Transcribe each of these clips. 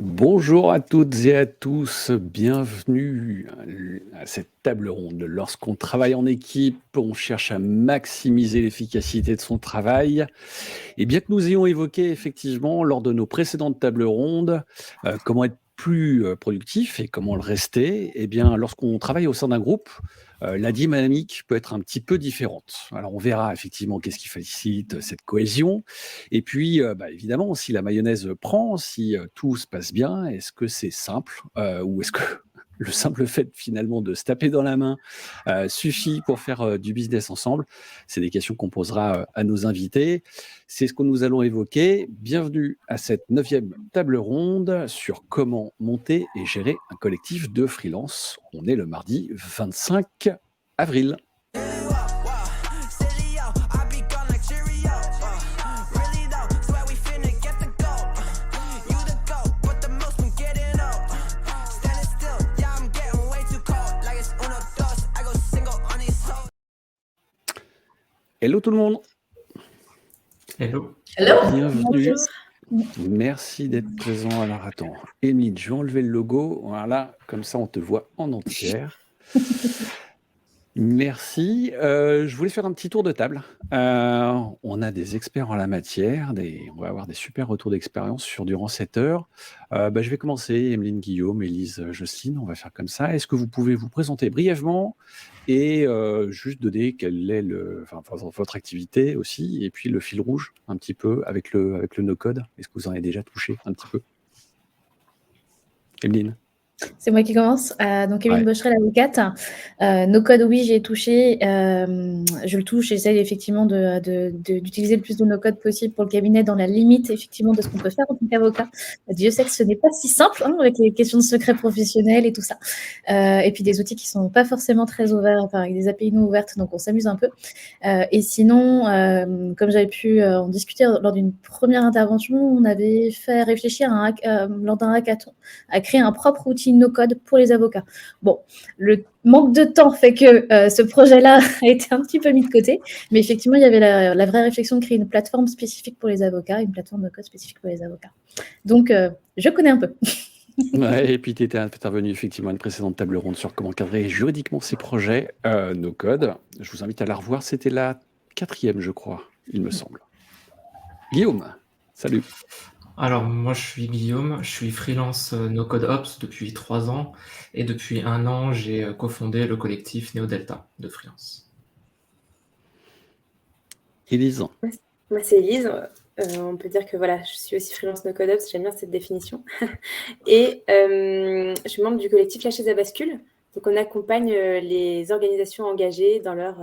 Bonjour à toutes et à tous, bienvenue à cette table ronde. Lorsqu'on travaille en équipe, on cherche à maximiser l'efficacité de son travail. Et bien que nous ayons évoqué effectivement lors de nos précédentes tables rondes comment être plus productif et comment le rester, eh bien lorsqu'on travaille au sein d'un groupe, la dynamique peut être un petit peu différente. Alors on verra effectivement qu'est-ce qui facilite cette cohésion. Et puis évidemment, si la mayonnaise prend, si tout se passe bien, est-ce que c'est simple ou est-ce que le simple fait finalement de se taper dans la main suffit pour faire du business ensemble? C'est des questions qu'on posera à nos invités. C'est ce que nous allons évoquer. Bienvenue à cette 9e table ronde sur comment monter et gérer un collectif de freelance. On est le mardi 25 avril. Hello tout le monde. Hello. Hello. Bienvenue. Bonjour. Merci d'être présent. Alors attends, Émile, je vais enlever le logo. Voilà, comme ça on te voit en entière. Merci. Je voulais faire un petit tour de table. On a des experts en la matière, on va avoir des super retours d'expérience durant cette heure. Je vais commencer, Emeline, Guillaume, Élise, Jocelyne, on va faire comme ça. Est-ce que vous pouvez vous présenter brièvement et juste donner quelle est votre activité aussi, et puis le fil rouge un petit peu avec le no-code? Est-ce que vous en avez déjà touché un petit peu? Emeline? C'est moi qui commence. Donc, Émile Bocherel, l'avocate. No code, oui, j'ai touché. Je le touche. J'essaie effectivement d'utiliser le plus de no code possible pour le cabinet dans la limite effectivement de ce qu'on peut faire en tant qu'avocat. Dieu sait que ce n'est pas si simple avec les questions de secret professionnel et tout ça. Et puis des outils qui sont pas forcément très ouverts, enfin, avec des API non ouvertes, donc on s'amuse un peu. Et sinon, comme j'avais pu en discuter lors d'une première intervention, on avait fait réfléchir lors d'un hackathon à créer un propre outil no-code pour les avocats. Bon, le manque de temps fait que ce projet-là a été un petit peu mis de côté, mais effectivement, il y avait la vraie réflexion de créer une plateforme spécifique pour les avocats, une plateforme no-code spécifique pour les avocats. Donc, je connais un peu. Ouais, et puis tu étais intervenu effectivement à une précédente table ronde sur comment cadrer juridiquement ces projets no-code. Je vous invite à la revoir, c'était la 4e, je crois, il me semble. Guillaume, salut. Alors moi je suis Guillaume, je suis freelance no-code ops depuis 3 ans et depuis 1 an j'ai cofondé le collectif NeoDelta de freelance. Élise. Moi c'est Élise, on peut dire que voilà, je suis aussi freelance no-code ops, j'aime bien cette définition. Et je suis membre du collectif La Chaise à Bascule, donc on accompagne les organisations engagées dans leur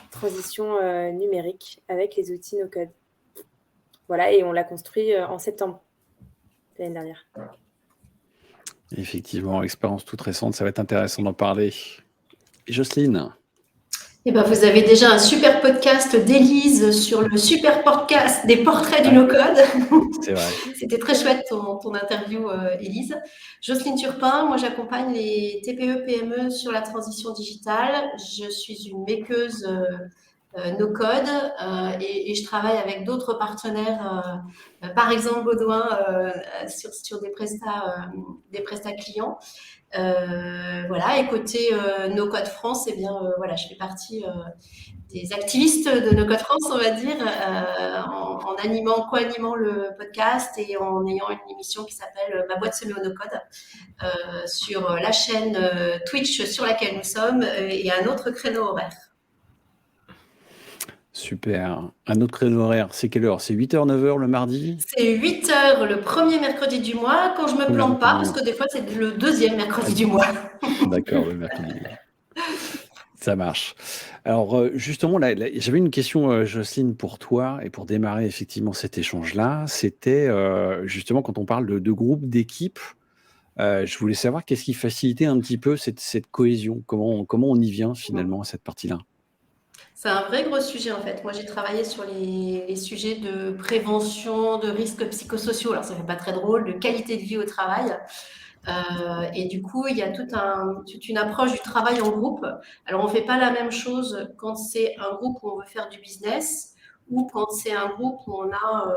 transition numérique avec les outils no-code. Voilà, et on l'a construit en septembre de l'année dernière. Effectivement, expérience toute récente, ça va être intéressant d'en parler. Et Jocelyne? Eh ben, vous avez déjà un super podcast d'Élise sur le super podcast des portraits du no-code. C'est vrai. C'était très chouette ton interview, Élise. Jocelyne Turpin, moi j'accompagne les TPE-PME sur la transition digitale. Je suis une makeuse no-code et je travaille avec d'autres partenaires, par exemple Baudouin, sur des prestats clients. Voilà, et côté No Code France, eh bien, voilà, je fais partie des activistes de No Code France, on va dire, en co-animant le podcast et en ayant une émission qui s'appelle Ma boîte se met au No Code sur la chaîne Twitch sur laquelle nous sommes et un autre créneau horaire. Super. Un autre créneau horaire, c'est quelle heure? C'est 8h, 9h le mardi? C'est 8h le premier mercredi du mois, quand je me plante pas, parce que des fois c'est le deuxième mercredi du mois. D'accord, le mercredi. Ça marche. Alors justement, j'avais une question, Jocelyne, pour toi et pour démarrer effectivement cet échange-là. C'était justement quand on parle de groupe, d'équipe, je voulais savoir qu'est-ce qui facilitait un petit peu cette cohésion? Comment on y vient finalement à cette partie-là? C'est un vrai gros sujet en fait. Moi, j'ai travaillé sur les sujets de prévention de risques psychosociaux. Alors, ça fait pas très drôle, de qualité de vie au travail. Et du coup, il y a toute une approche du travail en groupe. Alors, on fait pas la même chose quand c'est un groupe où on veut faire du business ou quand c'est un groupe où on a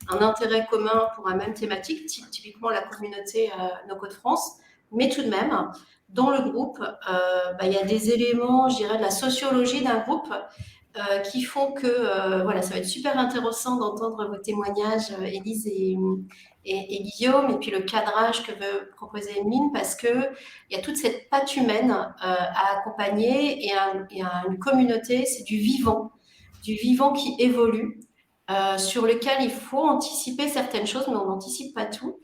un intérêt commun pour une même thématique, typiquement la communauté No Code France. Mais tout de même, dans le groupe, il y a des éléments, je dirais, de la sociologie d'un groupe qui font que voilà, ça va être super intéressant d'entendre vos témoignages, Élise et Guillaume, et puis le cadrage que veut proposer Emeline, parce qu'il y a toute cette patte humaine à accompagner et une communauté, c'est du vivant qui évolue, sur lequel il faut anticiper certaines choses, mais on n'anticipe pas tout.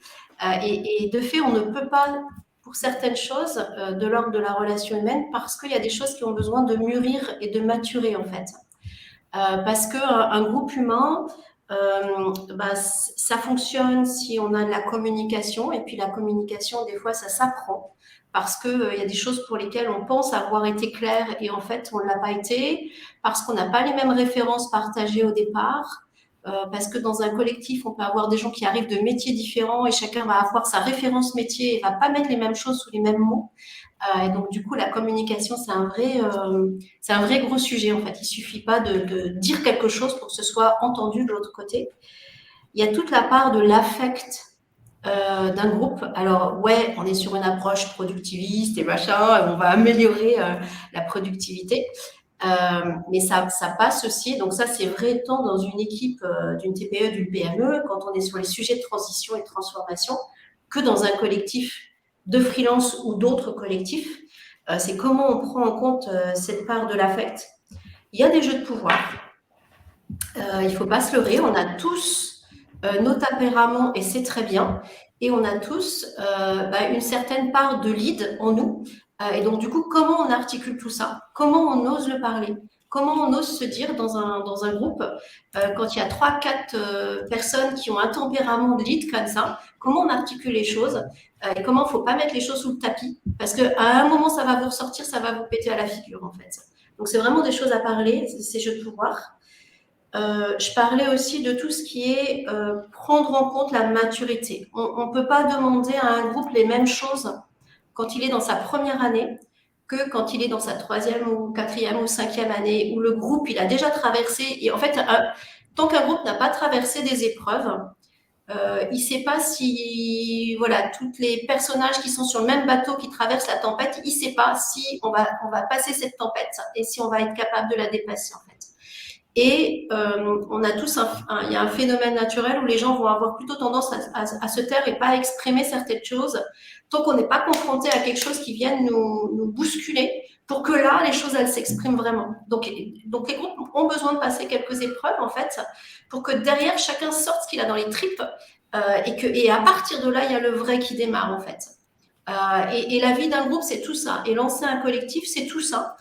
Et de fait, on ne peut pas, pour certaines choses, de l'ordre de la relation humaine, parce qu'il y a des choses qui ont besoin de mûrir et de maturer, en fait. Parce qu'un groupe humain, ça fonctionne si on a de la communication, et puis la communication, des fois, ça s'apprend, parce qu'il y a des choses pour lesquelles on pense avoir été clair, et en fait, on ne l'a pas été, parce qu'on n'a pas les mêmes références partagées au départ, parce que dans un collectif, on peut avoir des gens qui arrivent de métiers différents, et chacun va avoir sa référence métier, et ne va pas mettre les mêmes choses sous les mêmes mots. Et donc, du coup, la communication, c'est un vrai gros sujet, en fait. Il ne suffit pas de dire quelque chose pour que ce soit entendu de l'autre côté. Il y a toute la part de l'affect d'un groupe. Alors, ouais, on est sur une approche productiviste et machin, on va améliorer la productivité. Mais ça passe aussi, donc ça, c'est vrai tant dans une équipe d'une TPE, d'une PME, quand on est sur les sujets de transition et de transformation, que dans un collectif de freelance ou d'autres collectifs. C'est comment on prend en compte cette part de l'affect. Il y a des jeux de pouvoir. Il ne faut pas se leurrer. On a tous nos tempéraments et c'est très bien. Et on a tous une certaine part de lead en nous. Et donc, du coup, comment on articule tout ça? Comment on ose le parler? Comment on ose se dire dans un groupe, quand il y a 3-4 personnes qui ont un tempérament de lead comme ça, comment on articule les choses et comment il ne faut pas mettre les choses sous le tapis? Parce qu'à un moment, ça va vous ressortir, ça va vous péter à la figure, en fait. Donc, c'est vraiment des choses à parler, ces jeux de pouvoir. Je parlais aussi de tout ce qui est prendre en compte la maturité. On ne peut pas demander à un groupe les mêmes choses quand il est dans sa première année que quand il est dans sa 3e ou 4e ou 5e année, où le groupe, il a déjà traversé. Et en fait, tant qu'un groupe n'a pas traversé des épreuves, il ne sait pas si, voilà, tous les personnages qui sont sur le même bateau qui traversent la tempête, il ne sait pas si on va passer cette tempête et si on va être capable de la dépasser, en fait. Et on a tous il y a un phénomène naturel où les gens vont avoir plutôt tendance à se taire et pas à exprimer certaines choses tant qu'on n'est pas confronté à quelque chose qui vienne nous bousculer pour que là, les choses, elles s'expriment vraiment. Donc les groupes ont besoin de passer quelques épreuves, en fait, pour que derrière, chacun sorte ce qu'il a dans les tripes et à partir de là, il y a le vrai qui démarre, en fait. Et la vie d'un groupe, c'est tout ça. Et lancer un collectif, c'est tout ça.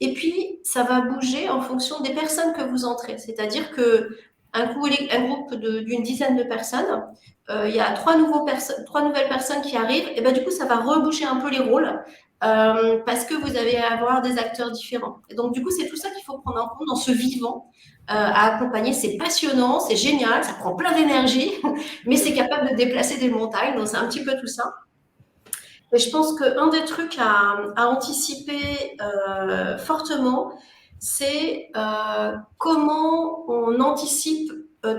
Et puis, ça va bouger en fonction des personnes que vous entrez. C'est-à-dire qu'un groupe d'une dizaine de personnes, il y a 3 nouvelles personnes qui arrivent, et du coup, ça va reboucher un peu les rôles parce que vous allez avoir des acteurs différents. Et donc, du coup, c'est tout ça qu'il faut prendre en compte dans ce vivant à accompagner. C'est passionnant, c'est génial, ça prend plein d'énergie, mais c'est capable de déplacer des montagnes. Donc, c'est un petit peu tout ça. Et je pense qu'un des trucs à anticiper fortement, c'est comment on anticipe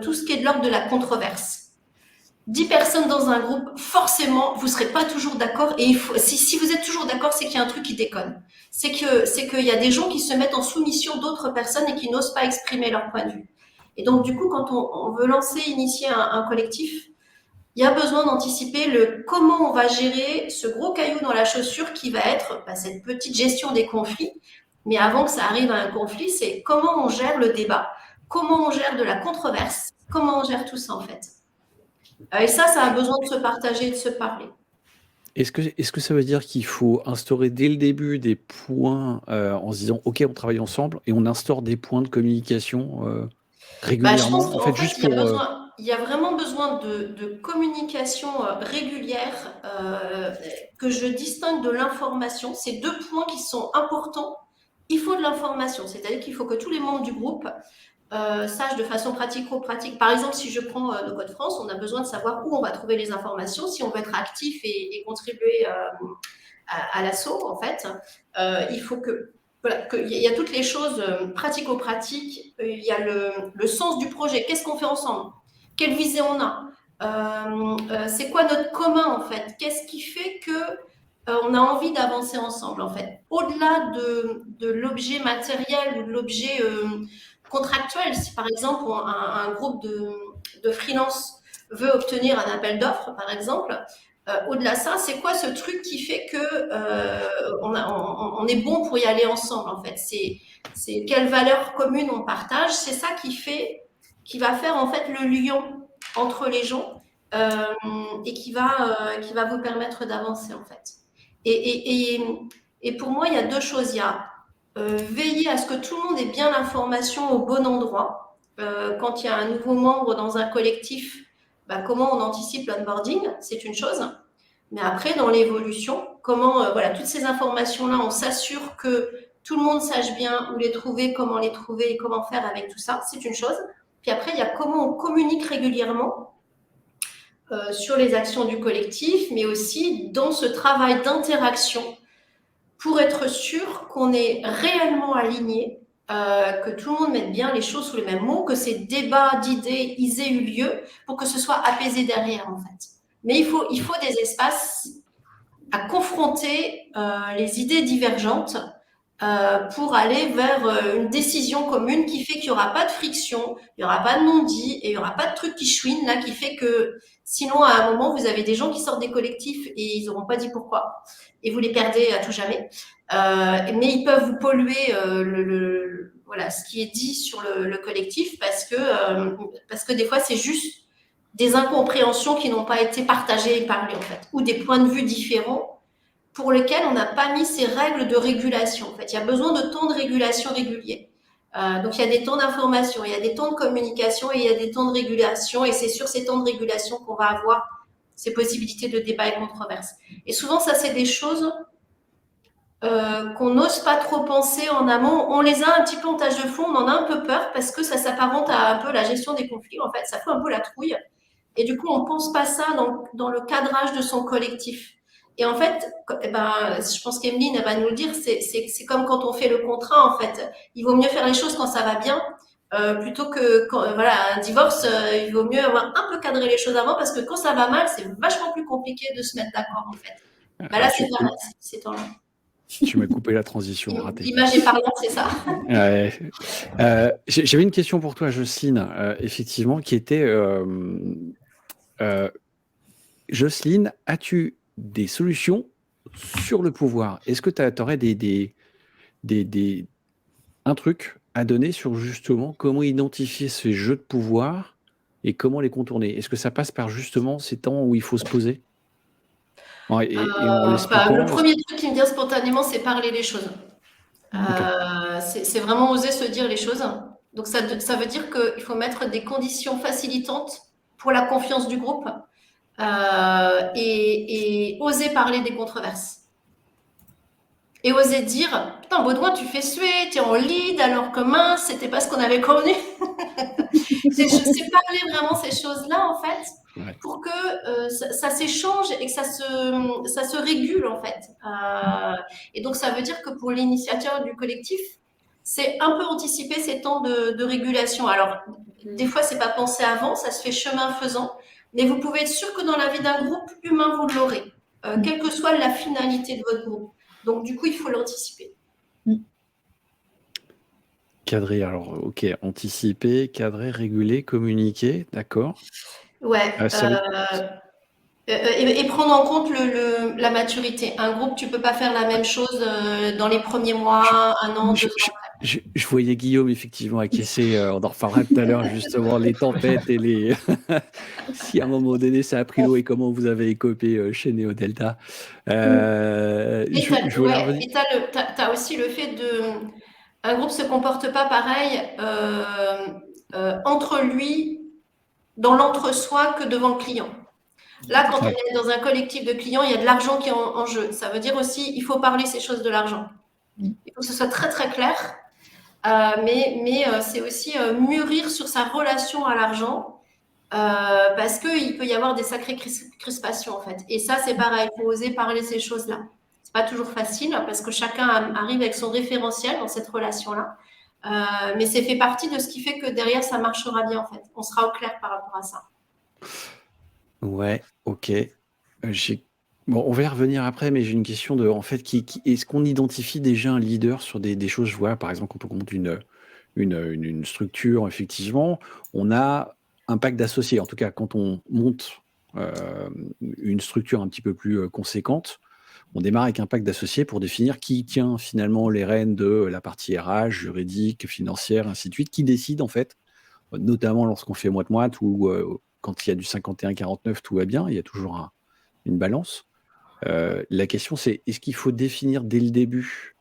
tout ce qui est de l'ordre de la controverse. 10 personnes dans un groupe, forcément, vous ne serez pas toujours d'accord. Et si vous êtes toujours d'accord, c'est qu'il y a un truc qui déconne. C'est qu'il y a des gens qui se mettent en soumission d'autres personnes et qui n'osent pas exprimer leur point de vue. Et donc, du coup, quand on veut initier un collectif, il y a besoin d'anticiper comment on va gérer ce gros caillou dans la chaussure qui va être cette petite gestion des conflits. Mais avant que ça arrive à un conflit, c'est comment on gère le débat, comment on gère de la controverse, comment on gère tout ça, en fait. Et ça a besoin de se partager et de se parler. Est-ce que ça veut dire qu'il faut instaurer dès le début des points en se disant « Ok, on travaille ensemble » et on instaure des points de communication régulièrement? Je pense il y a vraiment besoin de communication régulière que je distingue de l'information. C'est 2 points qui sont importants. Il faut de l'information, c'est-à-dire qu'il faut que tous les membres du groupe sachent de façon pratico-pratique. Par exemple, si je prends No Code France, on a besoin de savoir où on va trouver les informations si on veut être actif et contribuer à l'assaut, en fait. Il faut que voilà, qu'il y a toutes les choses pratico-pratiques, il y a le sens du projet, qu'est-ce qu'on fait ensemble, quelle visée on a, c'est quoi notre commun en fait, qu'est-ce qui fait que on a envie d'avancer ensemble en fait, au-delà de l'objet matériel ou de l'objet contractuel. Si par exemple un groupe de freelance veut obtenir un appel d'offres par exemple, au-delà de ça, c'est quoi ce truc qui fait que on est bon pour y aller ensemble en fait, c'est quelles valeurs communes on partage, c'est ça qui va faire en fait le lien entre les gens et qui va vous permettre d'avancer en fait. Et pour moi, il y a deux choses. Il y a veiller à ce que tout le monde ait bien l'information au bon endroit. Quand il y a un nouveau membre dans un collectif, comment on anticipe l'onboarding, c'est une chose. Mais après, dans l'évolution, comment, voilà, toutes ces informations-là, on s'assure que tout le monde sache bien où les trouver et comment faire avec tout ça, c'est une chose. Puis après, il y a comment on communique régulièrement sur les actions du collectif, mais aussi dans ce travail d'interaction pour être sûr qu'on est réellement aligné, que tout le monde mette bien les choses sous les mêmes mots, que ces débats d'idées ils aient eu lieu pour que ce soit apaisé derrière en fait. Mais il faut des espaces à confronter les idées divergentes pour aller vers une décision commune qui fait qu'il n'y aura pas de friction, il n'y aura pas de non-dit et il n'y aura pas de truc qui chouine là, qui fait que sinon à un moment vous avez des gens qui sortent des collectifs et ils n'auront pas dit pourquoi et vous les perdez à tout jamais. Mais ils peuvent vous polluer voilà, ce qui est dit sur le collectif parce que des fois c'est juste des incompréhensions qui n'ont pas été partagées et parlées en fait, ou des points de vue différents pour lesquels on n'a pas mis ces règles de régulation. En fait, il y a besoin de temps de régulation réguliers. Donc, il y a des temps d'information, il y a des temps de communication et il y a des temps de régulation. Et c'est sur ces temps de régulation qu'on va avoir ces possibilités de débat et controverse. Et souvent, ça, c'est des choses qu'on n'ose pas trop penser en amont. On les a un petit peu en tâche de fond, on en a un peu peur parce que ça s'apparente à un peu la gestion des conflits. En fait, ça fait un peu la trouille. Et du coup, on ne pense pas ça dans le cadrage de son collectif. Et en fait, je pense qu'Emeline va nous le dire, c'est comme quand on fait le contrat, en fait. Il vaut mieux faire les choses quand ça va bien, plutôt que quand, voilà, un divorce, il vaut mieux avoir un peu cadré les choses avant, parce que quand ça va mal, c'est vachement plus compliqué de se mettre d'accord, en fait. Là, c'est pareil, c'est temps-là. Tu m'as coupé la transition, raté. L'image est parlante, c'est ça. Ouais. J'avais une question pour toi, Jocelyne, effectivement, qui était... Jocelyne, as-tu des solutions sur le pouvoir? Est-ce que tu aurais un truc à donner sur justement comment identifier ces jeux de pouvoir et comment les contourner? Est-ce que ça passe par justement ces temps où il faut se poser? Le premier truc qui me vient spontanément, c'est parler les choses. C'est vraiment oser se dire les choses. Donc ça veut dire qu'il faut mettre des conditions facilitantes pour la confiance du groupe et oser parler des controverses. Et oser dire, putain, Baudouin, tu fais suer, tu es en lead, alors que mince, c'était pas ce qu'on avait convenu. c'est parler vraiment ces choses-là, en fait, pour que ça s'échange et que ça se régule, en fait. Et donc, ça veut dire que pour l'initiateur du collectif, c'est un peu anticiper ces temps de régulation. Alors, des fois, c'est pas pensé avant, ça se fait chemin faisant, mais vous pouvez être sûr que dans la vie d'un groupe humain, vous l'aurez, quelle que soit la finalité de votre groupe. Donc, du coup, il faut l'anticiper. Cadrer, alors, ok, anticiper, cadrer, réguler, communiquer, d'accord. Ouais. Et prendre en compte la maturité. Un groupe, tu peux pas faire la même chose dans les premiers mois, un an, 2 ans. Je voyais Guillaume effectivement acquiescer, on en reparlera tout à l'heure, justement, les tempêtes et les... si à un moment donné ça a pris l'eau et comment vous avez écopé chez Neo Delta. Et tu as aussi le fait un groupe se comporte pas pareil entre lui, dans l'entre-soi, que devant le client. Là, quand on est dans un collectif de clients, il y a de l'argent qui est en jeu. Ça veut dire aussi, il faut parler ces choses de l'argent. Il faut que ce soit très, très clair. Mais c'est aussi mûrir sur sa relation à l'argent parce qu'il peut y avoir des sacrées crispations, en fait. Et ça, c'est pareil, il faut oser parler ces choses-là. C'est pas toujours facile parce que chacun arrive avec son référentiel dans cette relation-là. Mais c'est fait partie de ce qui fait que derrière, ça marchera bien, en fait. On sera au clair par rapport à ça. Ouais, ok. Bon, on va y revenir après, mais j'ai une question de, en fait, est-ce qu'on identifie déjà un leader sur des choses? Je vois, par exemple, quand on monte une structure, effectivement, on a un pack d'associés. En tout cas, quand on monte une structure un petit peu plus conséquente, on démarre avec un pack d'associés pour définir qui tient finalement les rênes de la partie RH, juridique, financière, ainsi de suite, qui décide en fait, notamment lorsqu'on fait moite-moite ou quand il y a du 51-49, tout va bien, il y a toujours une balance. La question, c'est est-ce qu'il faut définir dès le début?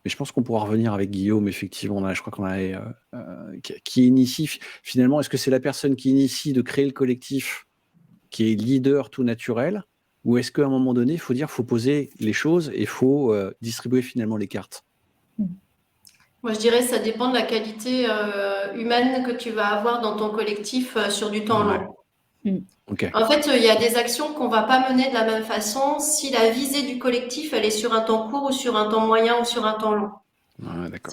Mais je pense qu'on pourra revenir avec Guillaume, effectivement, je crois qu'on a qui initie finalement, est-ce que c'est la personne qui initie de créer le collectif qui est leader tout naturel? Ou est-ce qu'à un moment donné, il faut poser les choses et il faut distribuer finalement les cartes? Moi, je dirais que ça dépend de la qualité humaine que tu vas avoir dans ton collectif sur du temps long. Okay. En fait, il y a des actions qu'on ne va pas mener de la même façon si la visée du collectif, elle est sur un temps court ou sur un temps moyen ou sur un temps long.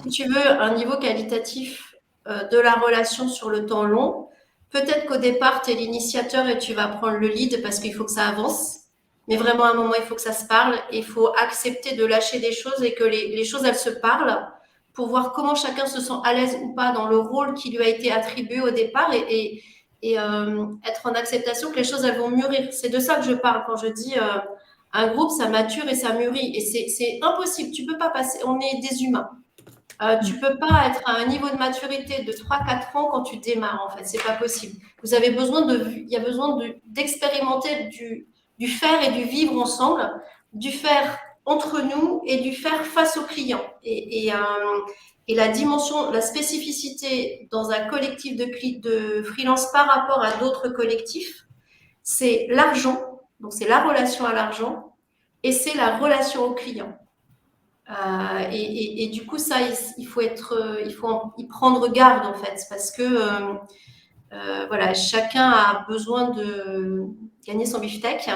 Si tu veux un niveau qualitatif de la relation sur le temps long, peut-être qu'au départ, tu es l'initiateur et tu vas prendre le lead parce qu'il faut que ça avance. Mais vraiment, à un moment, il faut que ça se parle. Il faut accepter de lâcher des choses et que les choses, elles se parlent pour voir comment chacun se sent à l'aise ou pas dans le rôle qui lui a été attribué au départ et être en acceptation que les choses, elles vont mûrir. C'est de ça que je parle quand je dis un groupe, ça mature et ça mûrit. Et c'est impossible. Tu peux pas passer. On est des humains. Tu peux pas être à un niveau de maturité de 3-4 ans quand tu démarres, en fait. C'est pas possible. Vous avez besoin il y a besoin d'expérimenter du faire et du vivre ensemble, du faire entre nous et du faire face aux clients. Et la dimension, la spécificité dans un collectif de freelance par rapport à d'autres collectifs, c'est l'argent. Donc, c'est la relation à l'argent et c'est la relation au client. Et du coup, ça, il faut y prendre garde, en fait, parce que voilà, chacun a besoin de gagner son beefsteak.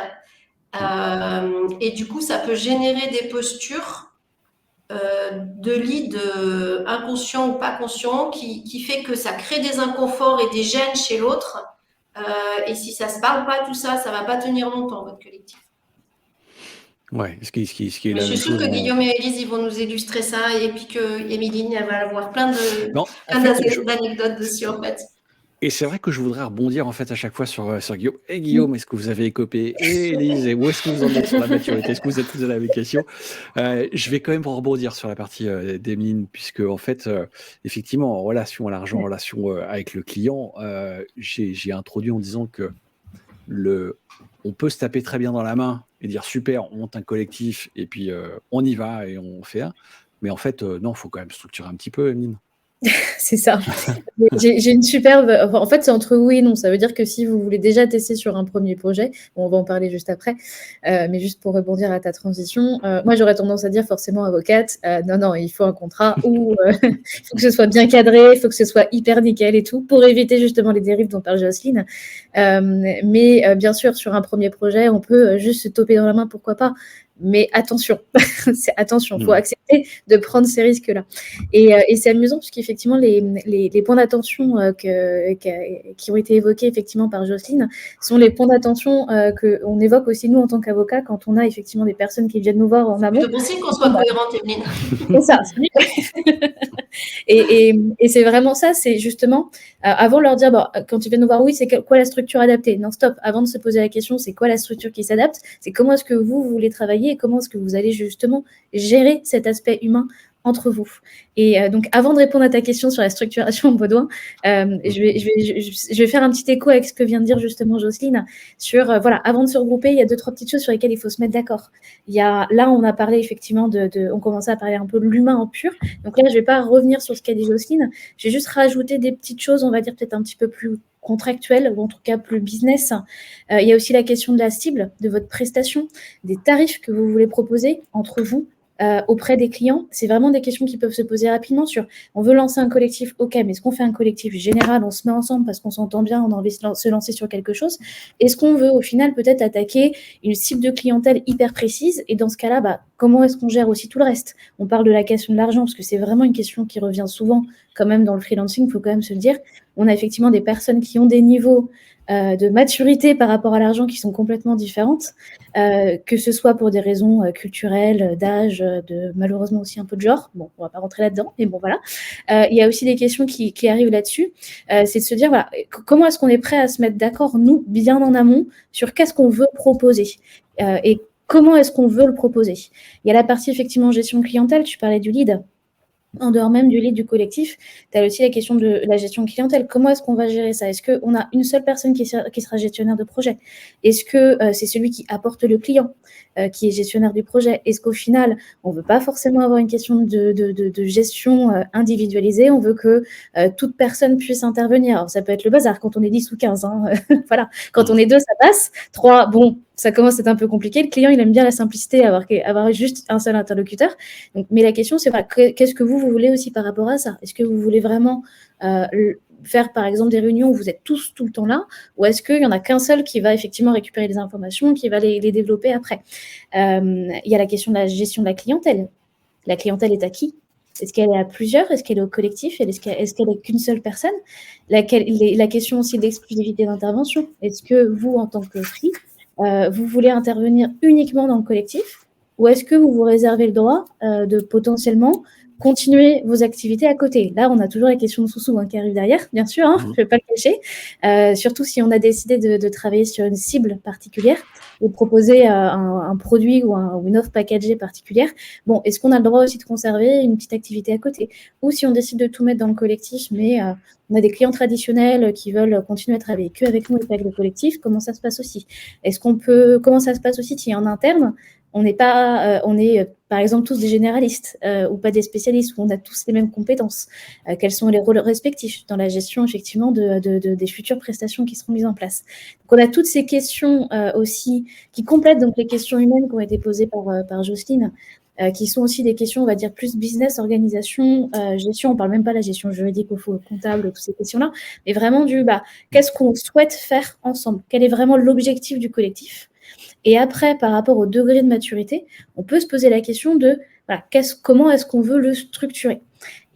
Et du coup, ça peut générer des postures de lead inconscient ou pas conscient qui fait que ça crée des inconforts et des gênes chez l'autre. Et si ça se parle pas, tout ça, ça va pas tenir longtemps, votre collectif. Ouais, ce qui est Mais la je suis même sûre chose. que Guillaume et Élise, ils vont nous illustrer ça, et puis que Émilie, elle va avoir plein d'anecdotes dessus, en fait. Et c'est vrai que je voudrais rebondir en fait à chaque fois sur Guillaume. Et Guillaume, est-ce que vous avez écopé? Et Élise, où est-ce que vous en êtes sur la maturité? Est-ce que vous êtes tous à la même question? Je vais quand même rebondir sur la partie d'Emeline, puisque en fait, effectivement, en relation à l'argent, en relation avec le client, j'ai introduit en disant que on peut se taper très bien dans la main et dire super, on monte un collectif et puis on y va et on fait un. Mais en fait, non, il faut quand même structurer un petit peu, Emeline. C'est ça. J'ai une superbe. En fait, c'est entre oui et non. Ça veut dire que si vous voulez déjà tester sur un premier projet, on va en parler juste après, mais juste pour rebondir à ta transition, moi j'aurais tendance à dire forcément avocate, non, il faut un contrat où il faut que ce soit bien cadré, il faut que ce soit hyper nickel et tout, pour éviter justement les dérives dont parle Jocelyne. Mais bien sûr, sur un premier projet, on peut juste se toper dans la main, pourquoi pas. Mais attention, il faut accepter de prendre ces risques-là. Et c'est amusant parce qu'effectivement, les points d'attention qui ont été évoqués effectivement par Jocelyne sont les points d'attention qu'on évoque aussi nous en tant qu'avocats quand on a effectivement des personnes qui viennent nous voir en amont. C'est bon signe qu'on soit cohérente, Emeline. C'est ça. Et c'est vraiment ça, c'est justement, avant de leur dire, bon, quand ils viennent nous voir, oui, c'est quoi la structure adaptée? Non, stop, avant de se poser la question, c'est quoi la structure qui s'adapte? C'est comment est-ce que vous voulez travailler et comment est-ce que vous allez justement gérer cet aspect humain entre vous. Et donc, avant de répondre à ta question sur la structuration, Baudouin, je vais faire un petit écho avec ce que vient de dire justement Jocelyne sur, voilà, avant de se regrouper, il y a 2-3 petites choses sur lesquelles il faut se mettre d'accord. Là, on a parlé effectivement on commençait à parler un peu de l'humain en pur. Donc là, je ne vais pas revenir sur ce qu'a dit Jocelyne. Je vais juste rajouter des petites choses, on va dire peut-être un petit peu plus contractuelles, ou en tout cas plus business. Il y a aussi la question de la cible, de votre prestation, des tarifs que vous voulez proposer entre vous, auprès des clients. C'est vraiment des questions qui peuvent se poser rapidement sur on veut lancer un collectif, ok, mais est-ce qu'on fait un collectif général, on se met ensemble parce qu'on s'entend bien, on a envie de se lancer sur quelque chose? Est-ce qu'on veut au final peut-être attaquer une cible de clientèle hyper précise? Et dans ce cas-là, comment est-ce qu'on gère aussi tout le reste? On parle de la question de l'argent, parce que c'est vraiment une question qui revient souvent quand même dans le freelancing, il faut quand même se le dire. On a effectivement des personnes qui ont des niveaux de maturité par rapport à l'argent qui sont complètement différentes, que ce soit pour des raisons culturelles, d'âge, malheureusement aussi un peu de genre. Bon, on va pas rentrer là-dedans, mais bon, voilà. Il y a aussi des questions qui arrivent là-dessus. C'est de se dire, voilà, comment est-ce qu'on est prêt à se mettre d'accord, nous, bien en amont, sur qu'est-ce qu'on veut proposer et comment est-ce qu'on veut le proposer. Il y a la partie, effectivement, gestion clientèle, tu parlais du lead. En dehors même du lead du collectif, tu as aussi la question de la gestion clientèle. Comment est-ce qu'on va gérer ça? Est-ce qu'on a une seule personne qui sera gestionnaire de projet? Est-ce que c'est celui qui apporte le client qui est gestionnaire du projet? Est-ce qu'au final, on ne veut pas forcément avoir une question de gestion individualisée? On veut que toute personne puisse intervenir. Alors, ça peut être le bazar quand on est 10 ou 15. Hein. Voilà. Quand on est 2, ça passe. 3, bon, ça commence à être un peu compliqué. Le client, il aime bien la simplicité, avoir juste un seul interlocuteur. Donc, mais la question, c'est voilà, qu'est-ce que vous voulez aussi par rapport à ça? Est-ce que vous voulez vraiment faire, par exemple, des réunions où vous êtes tous tout le temps là? Ou est-ce qu'il n'y en a qu'un seul qui va effectivement récupérer les informations, qui va les développer après? Il y a la question de la gestion de la clientèle. La clientèle est à qui? Est-ce qu'elle est à plusieurs? Est-ce qu'elle est au collectif? Est-ce qu'elle est qu'une seule personne? La question aussi de l'exclusivité d'intervention. Est-ce que vous, en tant que free, vous voulez intervenir uniquement dans le collectif ou est-ce que vous vous réservez le droit de potentiellement continuer vos activités à côté? Là, on a toujours la question de sous-sous qui arrive derrière, bien sûr, je ne vais pas le cacher. Surtout si on a décidé de travailler sur une cible particulière ou de proposer un produit ou une offre packagée particulière. Bon, est-ce qu'on a le droit aussi de conserver une petite activité à côté? Ou si on décide de tout mettre dans le collectif, mais on a des clients traditionnels qui veulent continuer à travailler qu'avec nous et pas avec le collectif, comment ça se passe aussi? Comment ça se passe aussi si en interne, on est par exemple tous des généralistes ou pas des spécialistes, où on a tous les mêmes compétences. Quels sont les rôles respectifs dans la gestion effectivement des futures prestations qui seront mises en place. Donc on a toutes ces questions aussi qui complètent donc les questions humaines qui ont été posées par Jocelyne, qui sont aussi des questions, on va dire, plus business, organisation, gestion. On ne parle même pas de la gestion juridique ou comptable, toutes ces questions-là, mais vraiment qu'est-ce qu'on souhaite faire ensemble? Quel est vraiment l'objectif du collectif? Et après, par rapport au degré de maturité, on peut se poser la question de comment est-ce qu'on veut le structurer?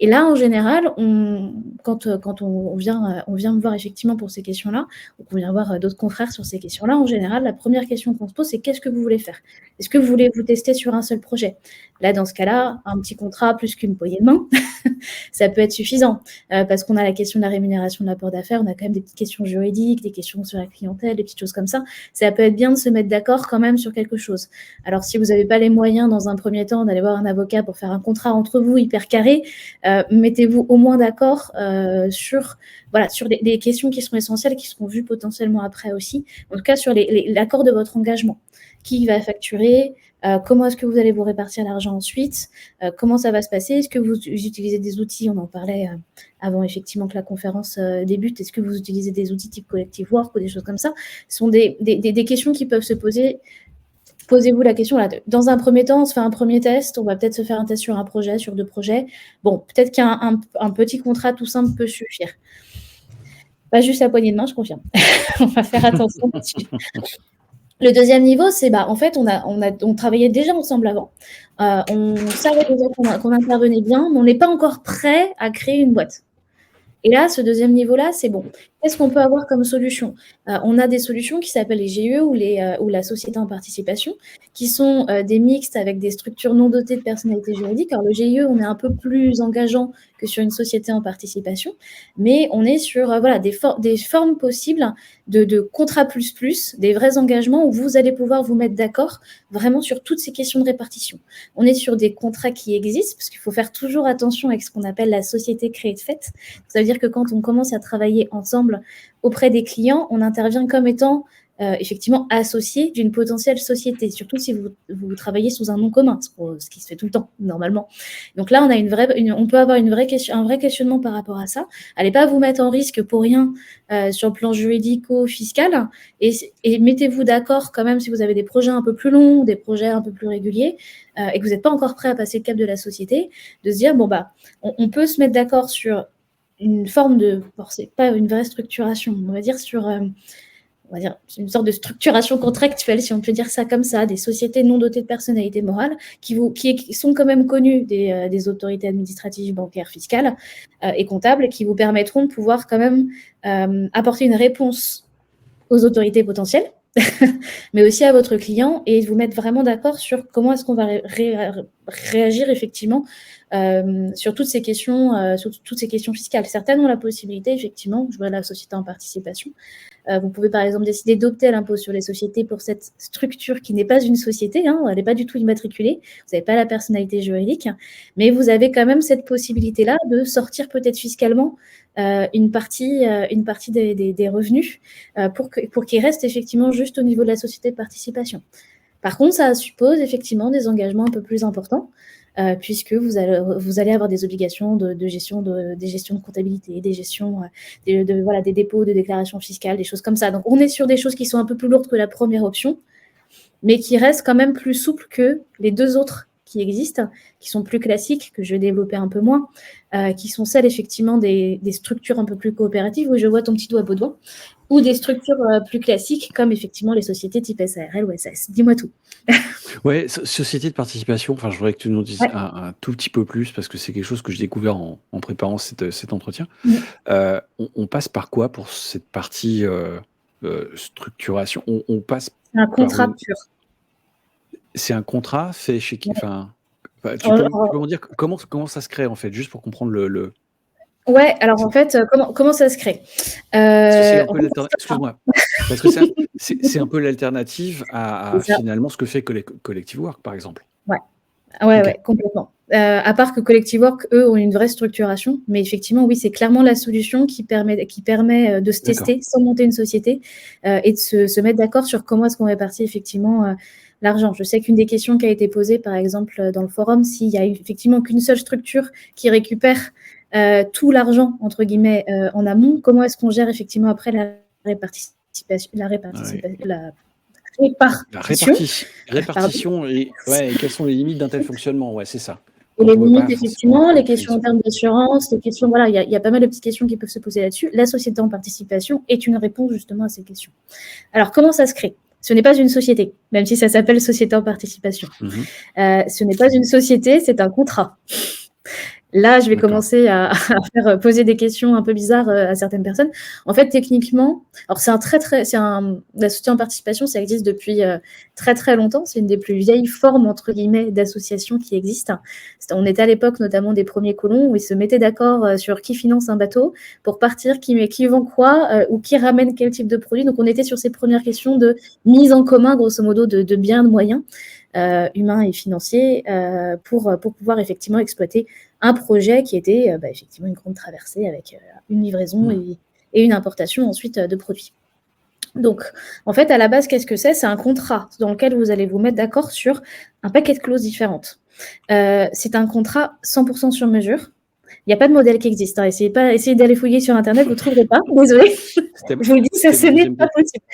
Et là, en général, quand on vient me voir effectivement pour ces questions-là, ou qu'on vient voir d'autres confrères sur ces questions-là, en général, la première question qu'on se pose, c'est qu'est-ce que vous voulez faire? Est-ce que vous voulez vous tester sur un seul projet? Là, dans ce cas-là, un petit contrat plus qu'une poignée de main, ça peut être suffisant parce qu'on a la question de la rémunération de l'apport d'affaires, on a quand même des petites questions juridiques, des questions sur la clientèle, des petites choses comme ça. Ça peut être bien de se mettre d'accord quand même sur quelque chose. Alors, si vous n'avez pas les moyens dans un premier temps d'aller voir un avocat pour faire un contrat entre vous hyper carré, mettez-vous au moins d'accord sur les questions qui seront essentielles, qui seront vues potentiellement après aussi. En tout cas, sur l'accord de votre engagement. Qui va facturer? Comment est-ce que vous allez vous répartir l'argent ensuite? Comment ça va se passer? Est-ce que vous utilisez des outils? On en parlait avant effectivement que la conférence débute. Est-ce que vous utilisez des outils type Collective Work ou des choses comme ça? Ce sont des questions qui peuvent se poser. Posez-vous la question là. Dans un premier temps, on se fait un premier test. On va peut-être se faire un test sur un projet, sur 2 projets. Bon, peut-être qu'un petit contrat tout simple peut suffire. Pas juste la poignée de main, je confirme. On va faire attention là-dessus. Le deuxième niveau, c'est en fait, on travaillait déjà ensemble avant. On savait déjà qu'on intervenait bien, mais on n'est pas encore prêt à créer une boîte. Et là, ce deuxième niveau-là, c'est bon. Qu'est-ce qu'on peut avoir comme solution? On a des solutions qui s'appellent les GIE ou la société en participation, qui sont des mixtes avec des structures non dotées de personnalité juridique. Alors, le GIE, on est un peu plus engageant que sur une société en participation, mais on est sur des formes possibles de contrat plus, des vrais engagements où vous allez pouvoir vous mettre d'accord vraiment sur toutes ces questions de répartition. On est sur des contrats qui existent, parce qu'il faut faire toujours attention avec ce qu'on appelle la société créée de fait. Ça veut dire que quand on commence à travailler ensemble auprès des clients, on intervient comme étant effectivement associé d'une potentielle société, surtout si vous travaillez sous un nom commun, ce qui se fait tout le temps, normalement. Donc là, on peut avoir un vrai questionnement par rapport à ça. Allez pas vous mettre en risque pour rien sur le plan juridico-fiscal et mettez-vous d'accord quand même si vous avez des projets un peu plus longs, des projets un peu plus réguliers et que vous n'êtes pas encore prêt à passer le cap de la société, de se dire, on peut se mettre d'accord sur une forme c'est pas une vraie structuration, on va dire sur on va dire, une sorte de structuration contractuelle, si on peut dire ça comme ça, des sociétés non dotées de personnalité morale qui sont quand même connues des autorités administratives, bancaires, fiscales et comptables, qui vous permettront de pouvoir quand même apporter une réponse aux autorités potentielles, mais aussi à votre client, et de vous mettre vraiment d'accord sur comment est-ce qu'on va réagir effectivement sur toutes ces questions fiscales. Certaines ont la possibilité, effectivement, je vois la société en participation. Vous pouvez par exemple décider d'opter à l'impôt sur les sociétés pour cette structure qui n'est pas une société, hein, elle n'est pas du tout immatriculée, vous n'avez pas la personnalité juridique, mais vous avez quand même cette possibilité-là de sortir peut-être fiscalement une partie des revenus pour qu'ils restent effectivement juste au niveau de la société de participation. Par contre, ça suppose effectivement des engagements un peu plus importants, puisque vous allez avoir des obligations des gestions de comptabilité, des gestions des dépôts de déclarations fiscales, des choses comme ça. Donc, on est sur des choses qui sont un peu plus lourdes que la première option, mais qui restent quand même plus souples que les deux autres qui existent, qui sont plus classiques, que je vais développer un peu moins, qui sont celles effectivement des structures un peu plus coopératives, où je vois ton petit doigt Baudouin, ou des structures plus classiques, comme effectivement les sociétés type SARL ou SAS. Dis-moi tout. Ouais, société de participation, enfin, je voudrais que tu nous dises Ouais. un tout petit peu plus, parce que c'est quelque chose que j'ai découvert en préparant cet entretien. On passe par quoi pour cette partie structuration? On passe C'est un par contrat pur. C'est un contrat fait chez qui? Enfin, tu Alors, peux m'en dire comment ça se crée, en fait, juste pour comprendre le ouais, alors en fait, comment ça se crée? Parce que c'est un peu En fait, excuse-moi, parce que c'est un peu l'alternative à c'est ça. finalement ce que fait Collective Work, par exemple. Ouais, Ok. ouais, complètement. À part que Collective Work, eux, ont une vraie structuration, mais effectivement, oui, c'est clairement la solution qui permet de se D'accord. tester sans monter une société et de se mettre d'accord sur comment est-ce qu'on répartit effectivement l'argent. Je sais qu'une des questions qui a été posée, par exemple, dans le forum, s'il y a effectivement qu'une seule structure qui récupère tout l'argent, entre guillemets, en amont, comment est-ce qu'on gère effectivement après la répartition, Ouais. La répartition et quelles sont les limites d'un tel fonctionnement? Ouais, c'est ça. Et Quand les on veut limites, pas effectivement, forcément les questions en termes d'assurance, les questions, voilà, il y a pas mal de petites questions qui peuvent se poser là-dessus. La société en participation est une réponse justement à ces questions. Alors, comment ça se crée? Ce n'est pas une société, même si ça s'appelle société en participation. Ce n'est pas une société, c'est un contrat. Là, je vais D'accord. commencer à faire poser des questions un peu bizarres à certaines personnes. En fait, techniquement, alors la société en participation, ça existe depuis très très longtemps. C'est une des plus vieilles formes entre guillemets d'association qui existent. On était à l'époque notamment des premiers colons où ils se mettaient d'accord sur qui finance un bateau pour partir, qui vend quoi ou qui ramène quel type de produit. Donc, on était sur ces premières questions de mise en commun, grosso modo, de biens, de moyens humains et financiers pour pouvoir effectivement exploiter un projet qui était effectivement une grande traversée avec une livraison et une importation ensuite de produits. Donc, en fait, à la base, qu'est-ce que c'est? C'est un contrat dans lequel vous allez vous mettre d'accord sur un paquet de clauses différentes. C'est un contrat 100% sur mesure. Il n'y a pas de modèle qui existe. Hein. Essayez d'aller fouiller sur Internet, vous ne trouverez pas. Désolée. Je vous le dis, ce n'est pas possible.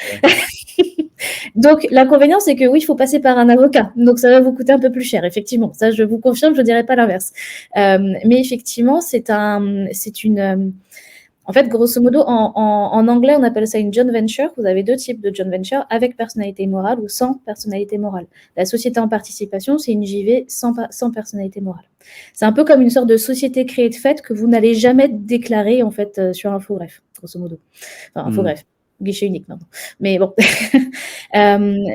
Donc, l'inconvénient, c'est que oui, il faut passer par un avocat. Donc, ça va vous coûter un peu plus cher, effectivement. Ça, je vous confirme, je ne dirais pas l'inverse. Mais effectivement, en fait, grosso modo, en anglais, on appelle ça une joint venture. Vous avez deux types de joint venture, avec personnalité morale ou sans personnalité morale. La société en participation, c'est une JV sans personnalité morale. C'est un peu comme une sorte de société créée de fait que vous n'allez jamais déclarer en fait sur Infogreffe, grosso modo. Enfin, Infogreffe. Guichet unique maintenant. Mais bon,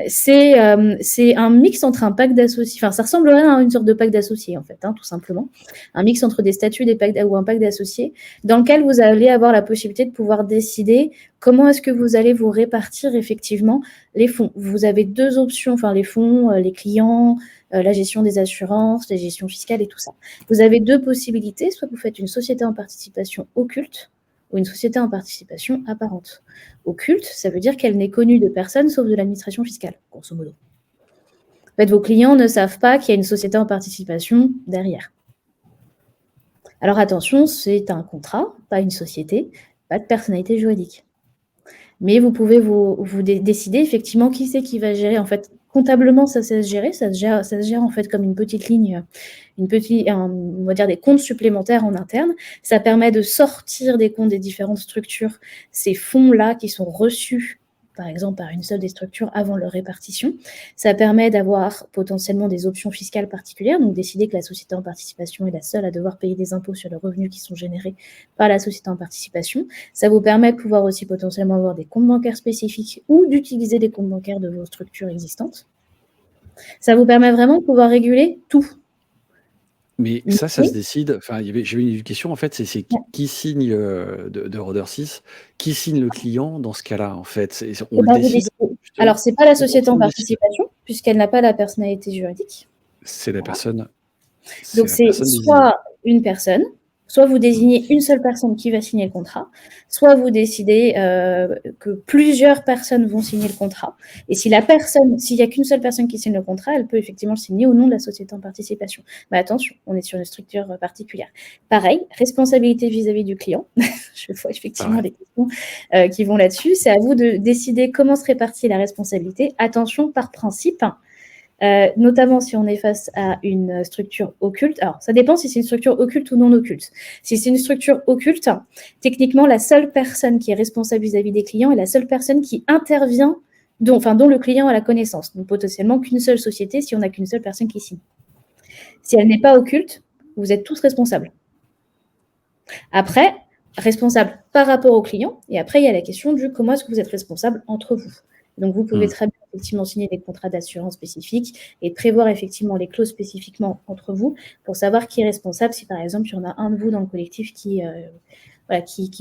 c'est un mix entre un pacte d'associés, enfin ça ressemblerait à une sorte de pacte d'associés en fait, hein, tout simplement. Un mix entre des statuts ou un pacte d'associés dans lequel vous allez avoir la possibilité de pouvoir décider comment est-ce que vous allez vous répartir effectivement les fonds. Vous avez deux options, enfin les fonds, les clients, la gestion des assurances, la gestion fiscale et tout ça. Vous avez deux possibilités, soit vous faites une société en participation occulte, ou une société en participation apparente. Occulte, ça veut dire qu'elle n'est connue de personne sauf de l'administration fiscale, grosso modo. En fait, vos clients ne savent pas qu'il y a une société en participation derrière. Alors attention, c'est un contrat, pas une société, pas de personnalité juridique. Mais vous pouvez vous décider effectivement qui c'est qui va gérer. En fait, comptablement, ça se gère en fait comme une petite ligne, on va dire des comptes supplémentaires en interne. Ça permet de sortir des comptes des différentes structures ces fonds-là qui sont reçus par exemple par une seule des structures avant leur répartition. Ça permet d'avoir potentiellement des options fiscales particulières, donc décider que la société en participation est la seule à devoir payer des impôts sur les revenus qui sont générés par la société en participation. Ça vous permet de pouvoir aussi potentiellement avoir des comptes bancaires spécifiques ou d'utiliser des comptes bancaires de vos structures existantes. Ça vous permet vraiment de pouvoir réguler tout. Mais ça se décide. Enfin, j'avais une question en fait, c'est qui signe de Roder 6, qui signe le client dans ce cas-là en fait, on le décide. Alors c'est pas la société en participation puisqu'elle n'a pas la personnalité juridique. C'est la personne. Donc c'est soit une personne, soit vous désignez une seule personne qui va signer le contrat, soit vous décidez que plusieurs personnes vont signer le contrat. Et s'il n'y a qu'une seule personne qui signe le contrat, elle peut effectivement le signer au nom de la société en participation. Mais attention, on est sur une structure particulière. Pareil, responsabilité vis-à-vis du client. Je vois effectivement des questions qui vont là-dessus. C'est à vous de décider comment se répartit la responsabilité. Attention, par principe, notamment si on est face à une structure occulte. Alors, ça dépend si c'est une structure occulte ou non occulte. Si c'est une structure occulte, techniquement, la seule personne qui est responsable vis-à-vis des clients est la seule personne qui intervient, dont le client a la connaissance. Donc, potentiellement qu'une seule société si on n'a qu'une seule personne qui signe. Si elle n'est pas occulte, vous êtes tous responsables. Après, responsable par rapport au client. Et après, il y a la question du comment est-ce que vous êtes responsable entre vous. Donc, vous pouvez très bien effectivement signer des contrats d'assurance spécifiques et prévoir effectivement les clauses spécifiquement entre vous pour savoir qui est responsable. Si par exemple, il y en a un de vous dans le collectif qui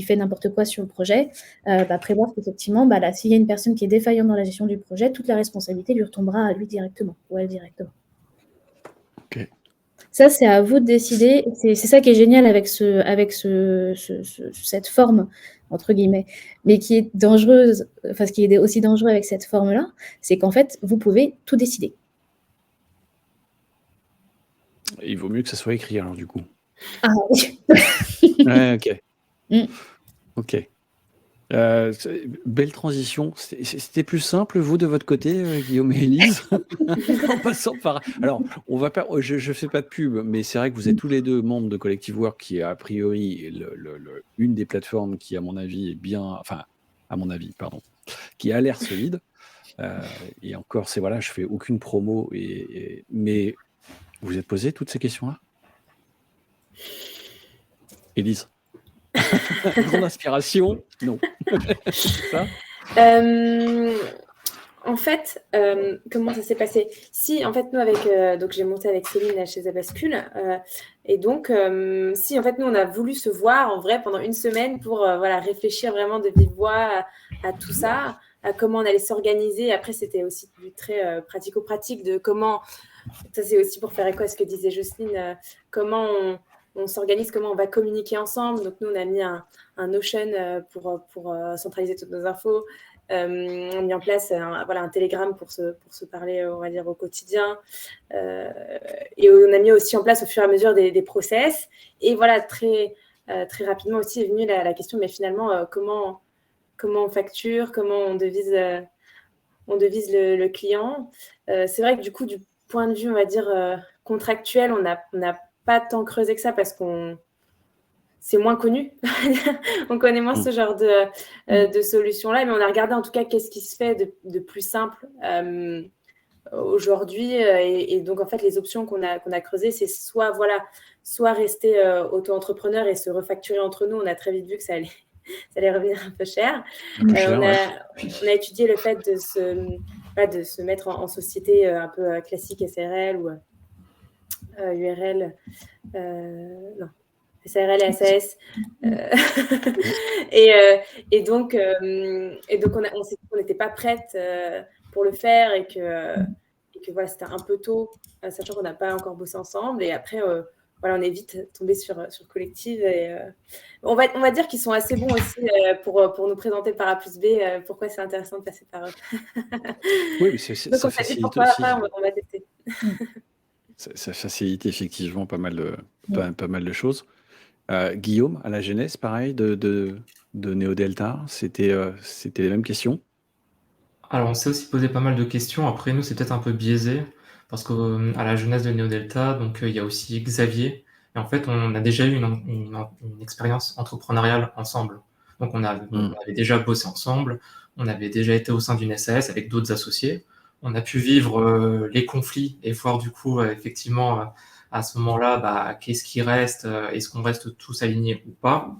fait n'importe quoi sur le projet, prévoir qu'effectivement, s'il y a une personne qui est défaillante dans la gestion du projet, toute la responsabilité lui retombera à lui directement ou à elle directement. Ok. Ça, c'est à vous de décider. C'est ça qui est génial avec cette forme, entre guillemets, mais qui est dangereuse, enfin, ce qui est aussi dangereux avec cette forme-là, c'est qu'en fait, vous pouvez tout décider. Il vaut mieux que ça soit écrit, alors, du coup. Ah oui. Ouais, ok. Ok. Belle transition. C'était plus simple, vous, de votre côté, Guillaume et Élise. En passant par... Alors, on va pas... je fais pas de pub, mais c'est vrai que vous êtes tous les deux membres de Collective Work, qui est a priori une des plateformes qui, à mon avis, est bien... Enfin, à mon avis, pardon. Qui a l'air solide. Et encore, je fais aucune promo. Mais vous vous êtes posé toutes ces questions-là, Élise? Grande inspiration? Non. C'est ça? En fait, comment ça s'est passé? Si, en fait, nous, donc j'ai monté avec Céline chez Abascule, et donc, si, en fait, nous, on a voulu se voir en vrai pendant une semaine pour réfléchir vraiment de vive voix à tout ça, à comment on allait s'organiser. Après, c'était aussi du très pratico-pratique de comment, ça c'est aussi pour faire écho à ce que disait Jocelyne, comment on s'organise, comment on va communiquer ensemble. Donc, nous, on a mis un Notion pour centraliser toutes nos infos. On a mis en place un Telegram pour se parler, on va dire, au quotidien. Et on a mis aussi en place au fur et à mesure des process. Et voilà, très rapidement aussi est venue la question, mais finalement, comment on facture, comment on devise le client. C'est vrai que du coup, du point de vue, on va dire, contractuel, on n'a pas tant creusé que ça parce c'est moins connu. On connaît moins ce genre de solution-là, mais on a regardé en tout cas qu'est-ce qui se fait de plus simple aujourd'hui. Et donc, en fait, les options qu'on a creusées, c'est soit rester auto-entrepreneur et se refacturer entre nous. On a très vite vu que ça allait revenir un peu cher. On a étudié le fait de se mettre en société un peu classique SARL ou URL. Non. SARL et SAS. Et donc, on s'est dit qu'on n'était pas prête pour le faire et que voilà, c'était un peu tôt, sachant qu'on n'a pas encore bossé ensemble. Et après, on est vite tombé sur Collective. Et, on va dire qu'ils sont assez bons aussi pour nous présenter par A plus B pourquoi c'est intéressant de passer par eux. Oui, mais ça facilite aussi. On va tester. Ça facilite effectivement pas mal de choses. Guillaume, à la genèse, pareil, de NeoDelta, c'était les mêmes questions? Alors, on s'est aussi posé pas mal de questions. Après, nous, c'est peut-être un peu biaisé parce qu'à la jeunesse de NeoDelta, donc il y a aussi Xavier. Et en fait, on a déjà eu une expérience entrepreneuriale ensemble. Donc on avait déjà bossé ensemble, on avait déjà été au sein d'une SAS avec d'autres associés. On a pu vivre les conflits et voir du coup effectivement à ce moment-là, qu'est-ce qui reste, est-ce qu'on reste tous alignés ou pas.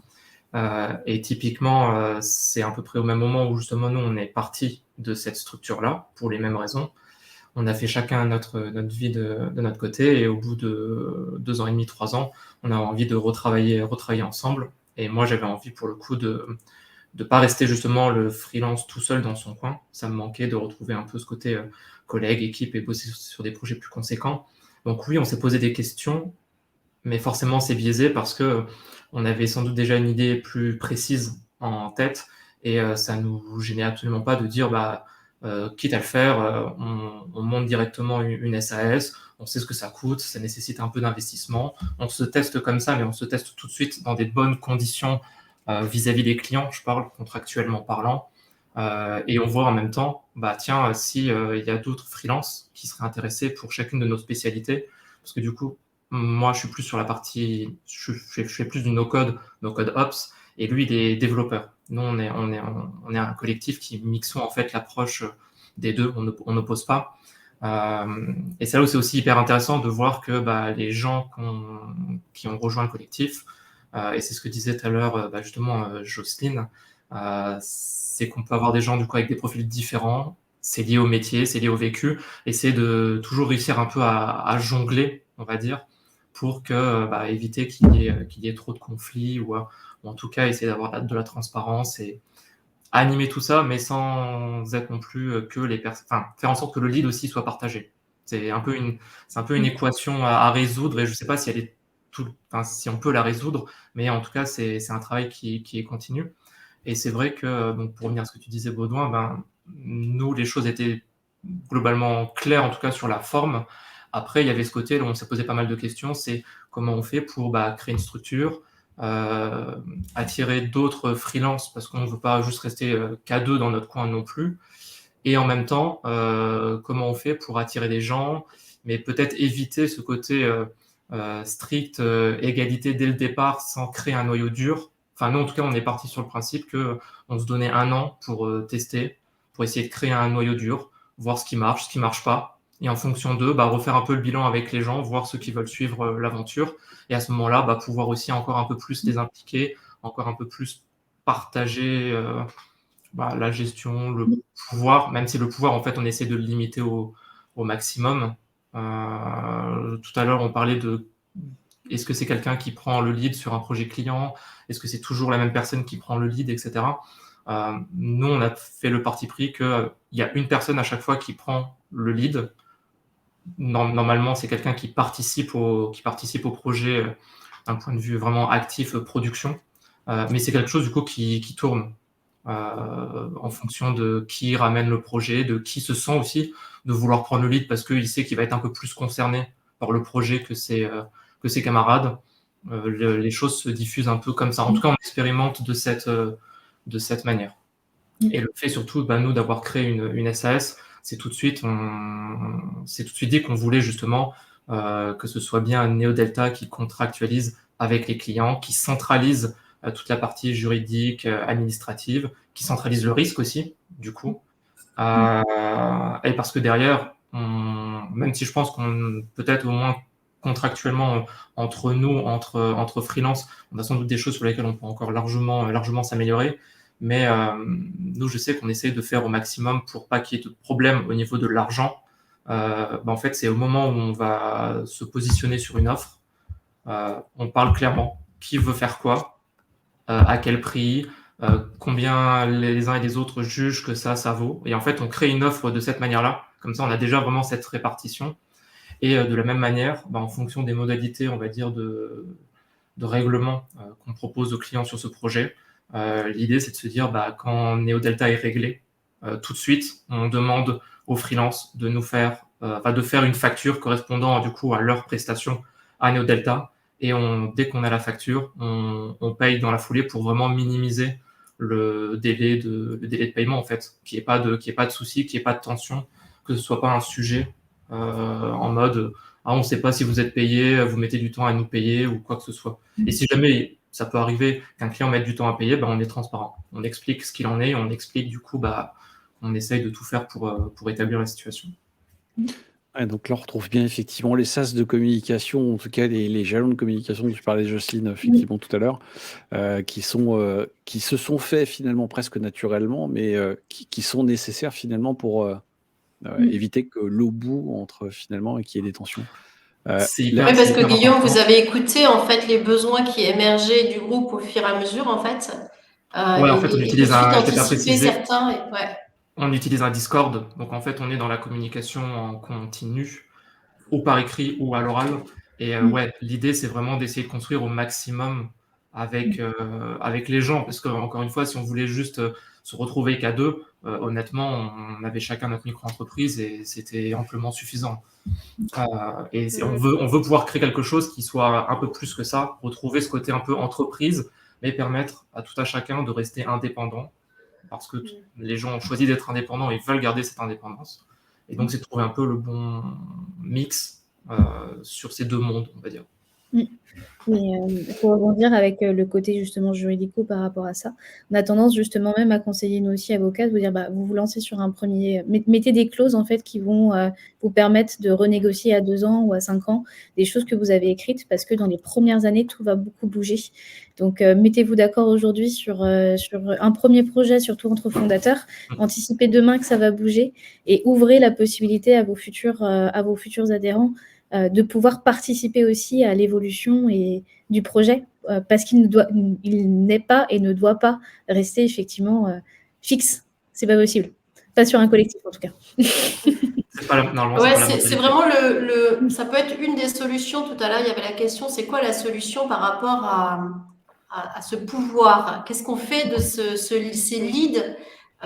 Et typiquement, c'est à peu près au même moment où justement nous on est parti de cette structure-là pour les mêmes raisons. On a fait chacun notre vie de notre côté, et au bout de 2 ans et demi, 3 ans, on a envie de retravailler ensemble. Et moi, j'avais envie pour le coup de pas rester justement le freelance tout seul dans son coin. Ça me manquait de retrouver un peu ce côté collègue, équipe, et bosser sur des projets plus conséquents. Donc oui, on s'est posé des questions, mais forcément c'est biaisé parce que on avait sans doute déjà une idée plus précise en tête, et ça nous gênait absolument pas de dire quitte à le faire, on monte directement une SAS, on sait ce que ça coûte, ça nécessite un peu d'investissement, on se teste comme ça, mais on se teste tout de suite dans des bonnes conditions vis-à-vis des clients, je parle contractuellement parlant, et on voit en même temps, tiens, si il y a d'autres freelances qui seraient intéressés pour chacune de nos spécialités, parce que du coup, moi, je suis plus sur la partie, je fais plus du no-code ops, et lui, il est développeur. Nous, on est un collectif qui mixons en fait l'approche des deux, on n'oppose pas. Et ça, c'est aussi hyper intéressant de voir que les gens qui ont rejoint le collectif, et c'est ce que disait tout à l'heure justement Jocelyne, c'est qu'on peut avoir des gens du coup avec des profils différents, c'est lié au métier, c'est lié au vécu, et c'est de toujours réussir un peu à jongler, on va dire, pour éviter qu'il y ait trop de conflits, ou en tout cas essayer d'avoir de la transparence et animer tout ça, mais sans être non plus que les personnes, enfin faire en sorte que le lead aussi soit partagé. C'est un peu une équation à résoudre, et je sais pas si elle est si on peut la résoudre, mais en tout cas c'est un travail qui est continu. Et c'est vrai que, donc pour revenir à ce que tu disais Baudouin, nous les choses étaient globalement claires, en tout cas sur la forme. Après, il y avait ce côté, où on s'est posé pas mal de questions, c'est comment on fait pour créer une structure, attirer d'autres freelances, parce qu'on ne veut pas juste rester qu'à deux dans notre coin non plus. Et en même temps, comment on fait pour attirer des gens, mais peut-être éviter ce côté strict, égalité dès le départ, sans créer un noyau dur. Enfin, nous, en tout cas, on est parti sur le principe qu'on se donnait 1 an pour tester, pour essayer de créer un noyau dur, voir ce qui marche pas, et en fonction d'eux, refaire un peu le bilan avec les gens, voir ceux qui veulent suivre l'aventure, et à ce moment-là, pouvoir aussi encore un peu plus les impliquer, encore un peu plus partager la gestion, le pouvoir, même si le pouvoir, en fait, on essaie de le limiter au maximum. Tout à l'heure, on parlait de est-ce que c'est quelqu'un qui prend le lead sur un projet client? Est-ce que c'est toujours la même personne qui prend le lead, etc. Nous, on a fait le parti pris qu'il y a une personne à chaque fois qui prend le lead. Normalement, c'est quelqu'un qui participe au projet d'un point de vue vraiment actif, production. Mais c'est quelque chose du coup qui tourne en fonction de qui ramène le projet, de qui se sent aussi de vouloir prendre le lead parce qu'il sait qu'il va être un peu plus concerné par le projet que ses camarades. Les choses se diffusent un peu comme ça. En tout cas, on expérimente de cette manière. Et le fait surtout, nous, d'avoir créé une SAS, c'est tout de suite dit qu'on voulait justement que ce soit bien NeoDelta qui contractualise avec les clients, qui centralise toute la partie juridique, administrative, qui centralise le risque aussi, du coup. Et parce que derrière, même si je pense qu'on peut-être au moins contractuellement entre nous, entre freelance, on a sans doute des choses sur lesquelles on peut encore largement s'améliorer. Mais nous, je sais qu'on essaie de faire au maximum pour pas qu'il y ait de problème au niveau de l'argent. En fait, c'est au moment où on va se positionner sur une offre, on parle clairement qui veut faire quoi, à quel prix, combien les uns et les autres jugent que ça vaut. Et en fait, on crée une offre de cette manière-là. Comme ça, on a déjà vraiment cette répartition. Et de la même manière, en fonction des modalités, on va dire, de règlement qu'on propose aux clients sur ce projet, l'idée, c'est de se dire, quand NeoDelta est réglé, tout de suite, on demande aux freelances de nous faire, de faire une facture correspondant du coup à leur prestation à NeoDelta. Et dès qu'on a la facture, on paye dans la foulée pour vraiment minimiser le délai de paiement, en fait, qu'il n'y ait pas de souci, qu'il n'y ait pas de tension, que ce soit pas un sujet en mode on ne sait pas si vous êtes payé, vous mettez du temps à nous payer ou quoi que ce soit. Et si jamais ça peut arriver qu'un client mette du temps à payer, on est transparent. On explique ce qu'il en est, on explique du coup, on essaye de tout faire pour établir la situation. Ouais, donc là, on retrouve bien effectivement les sas de communication, en tout cas les jalons de communication dont tu parlais, Jocelyne, effectivement tout à l'heure, qui se sont faits finalement presque naturellement, mais qui sont nécessaires finalement pour éviter que l'eau bout entre finalement et qu'il y ait des tensions. C'est Oui, parce que Guillaume, vous avez écouté en fait les besoins qui émergeaient du groupe au fur et à mesure en fait. Ouais, en fait, on utilise certains. Ouais. On utilise un Discord, donc en fait, on est dans la communication en continu, ou par écrit ou à l'oral. Et ouais, l'idée, c'est vraiment d'essayer de construire au maximum avec les gens, parce que encore une fois, si on voulait juste se retrouver qu'à deux, honnêtement, on avait chacun notre micro-entreprise et c'était amplement suffisant. Et on veut pouvoir créer quelque chose qui soit un peu plus que ça, retrouver ce côté un peu entreprise, mais permettre à tout à chacun de rester indépendant, parce que les gens ont choisi d'être indépendants et veulent garder cette indépendance. Et donc, c'est de trouver un peu le bon mix sur ces deux mondes, on va dire. Mais pour rebondir avec le côté justement juridico par rapport à ça, on a tendance justement même à conseiller nous aussi avocats de vous dire vous vous lancez sur un premier, mettez des clauses en fait qui vont vous permettre de renégocier à 2 ans ou à 5 ans des choses que vous avez écrites, parce que dans les premières années tout va beaucoup bouger. Donc mettez-vous d'accord aujourd'hui sur un premier projet, surtout entre fondateurs, anticipez demain que ça va bouger et ouvrez la possibilité à vos futurs adhérents de pouvoir participer aussi à l'évolution du projet, parce qu'il n'est pas et ne doit pas rester effectivement fixe. C'est pas possible. Pas sur un collectif en tout cas. C'est vraiment ça peut être une des solutions. Tout à l'heure, il y avait la question, c'est quoi la solution par rapport à ce pouvoir? Qu'est-ce qu'on fait de ces leads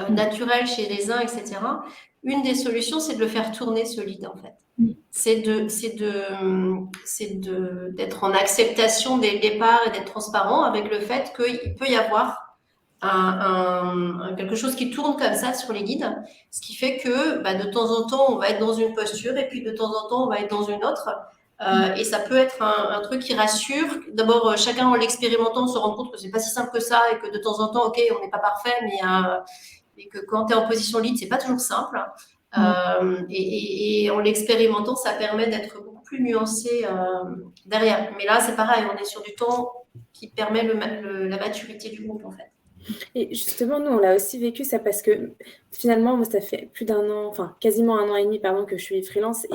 naturels chez les uns, etc. Une des solutions, c'est de le faire tourner, ce lead, en fait. C'est d'être en acceptation dès le départ et d'être transparent avec le fait qu'il peut y avoir quelque chose qui tourne comme ça sur les guides, ce qui fait que de temps en temps, on va être dans une posture et puis de temps en temps, on va être dans une autre. Et ça peut être un truc qui rassure. D'abord, chacun en l'expérimentant se rend compte que c'est pas si simple que ça et que de temps en temps, ok, on n'est pas parfait, mais que quand tu es en position lead, c'est pas toujours simple. Et en l'expérimentant, ça permet d'être beaucoup plus nuancé derrière. Mais là, c'est pareil, on est sur du temps qui permet la maturité du groupe, en fait. Et justement, nous, on l'a aussi vécu ça parce que finalement, moi, ça fait plus d'un an, enfin quasiment 1 an et demi, pardon, que je suis freelance.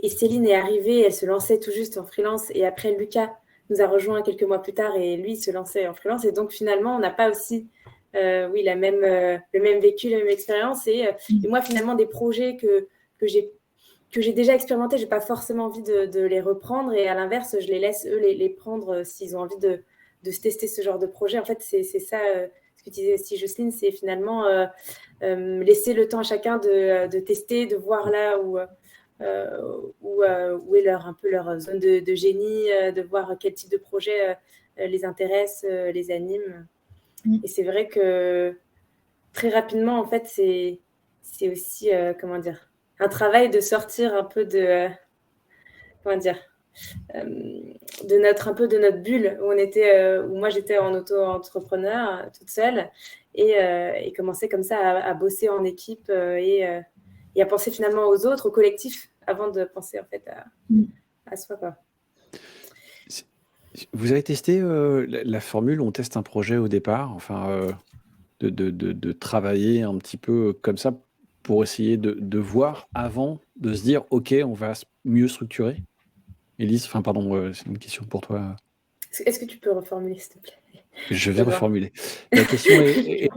Et Céline est arrivée, elle se lançait tout juste en freelance. Et après, Lucas nous a rejoint quelques mois plus tard et lui se lançait en freelance. Et donc, finalement, on n'a pas aussi le même vécu, la même expérience. Et moi, finalement, des projets que j'ai déjà expérimentés, je n'ai pas forcément envie de les reprendre. Et à l'inverse, je les laisse, eux, les prendre s'ils ont envie de se tester ce genre de projet. En fait, c'est ça, ce que tu disais aussi, Jocelyne, c'est finalement laisser le temps à chacun de tester, de voir là où est un peu leur zone de génie, de voir quel type de projet les intéresse, les anime. Et c'est vrai que très rapidement, en fait, c'est aussi, un travail de sortir un peu de notre bulle où moi j'étais en auto-entrepreneur toute seule et commencer comme ça à bosser en équipe et à penser finalement aux autres, au collectif, avant de penser en fait à soi, quoi. Vous avez testé la formule, on teste un projet au départ, enfin de travailler un petit peu comme ça pour essayer de voir avant de se dire ok, on va mieux structurer. Élise, c'est une question pour toi. Est-ce que tu peux reformuler, s'il te plaît? Je vais reformuler. La question est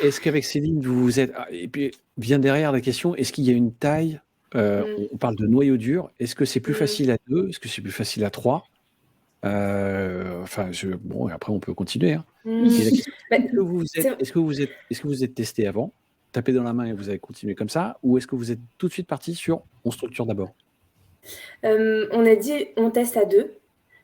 est-ce qu'avec Céline, vous êtes... Et puis, vient derrière la question, est-ce qu'il y a une taille on parle de noyau dur. Est-ce que c'est plus facile à 2? Est-ce que c'est plus facile à 3? Bon, après, on peut continuer. Hein. Et la question, est-ce que vous êtes testé avant, tapé dans la main et vous avez continué comme ça, ou est-ce que vous êtes tout de suite parti sur on structure d'abord? On a dit on teste à 2.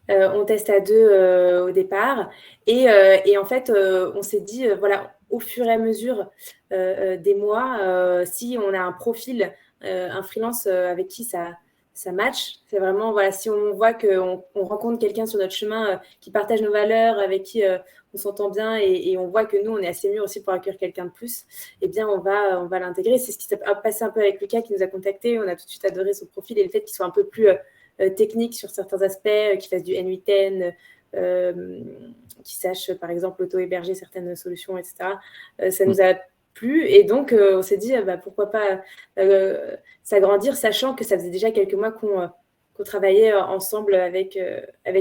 On teste à 2 au départ. Et en fait, on s'est dit, voilà, au fur et à mesure des mois, si on a un profil, un freelance avec qui ça ça match. C'est vraiment, voilà, si on voit qu'on rencontre quelqu'un sur notre chemin qui partage nos valeurs, avec qui on s'entend bien et on voit que nous, on est assez mûrs aussi pour accueillir quelqu'un de plus, eh bien, on va l'intégrer. C'est ce qui s'est passé un peu avec Lucas qui nous a contactés. On a tout de suite adoré son profil et le fait qu'il soit un peu plus technique sur certains aspects, qu'il fasse du N8N, qui sache, par exemple, auto-héberger certaines solutions, etc. Ça nous a plu. Et donc, on s'est dit, pourquoi pas s'agrandir, sachant que ça faisait déjà quelques mois qu'on travaillait ensemble avec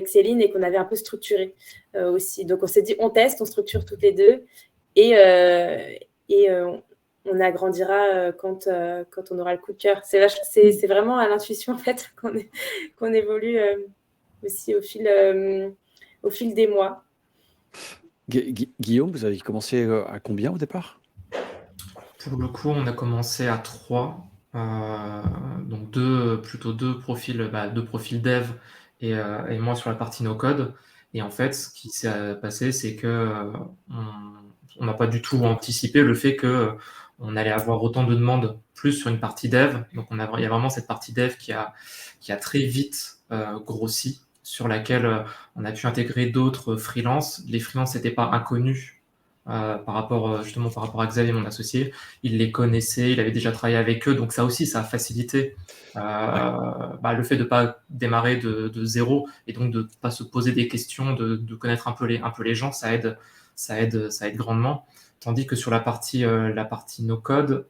Céline et qu'on avait un peu structuré aussi. Donc, on s'est dit, on teste, on structure toutes les deux et on agrandira quand on aura le coup de cœur. C'est vraiment à l'intuition, en fait, qu'on évolue aussi au fil des mois. Guillaume, vous avez commencé à combien au départ? Pour le coup, on a commencé à 3. Donc plutôt deux profils dev et moi sur la partie no-code. Et en fait, ce qui s'est passé, c'est que on n'a pas du tout anticipé le fait qu'on allait avoir autant de demandes plus sur une partie dev. Donc il y a vraiment cette partie dev qui a très vite grossi, sur laquelle on a pu intégrer d'autres freelances. Les freelances n'étaient pas inconnus par rapport à Xavier, mon associé. Il les connaissait, il avait déjà travaillé avec eux, donc ça aussi, ça a facilité le fait de ne pas démarrer de zéro et donc de ne pas se poser des questions, de connaître un peu les gens, ça aide grandement. Tandis que sur la partie no-code,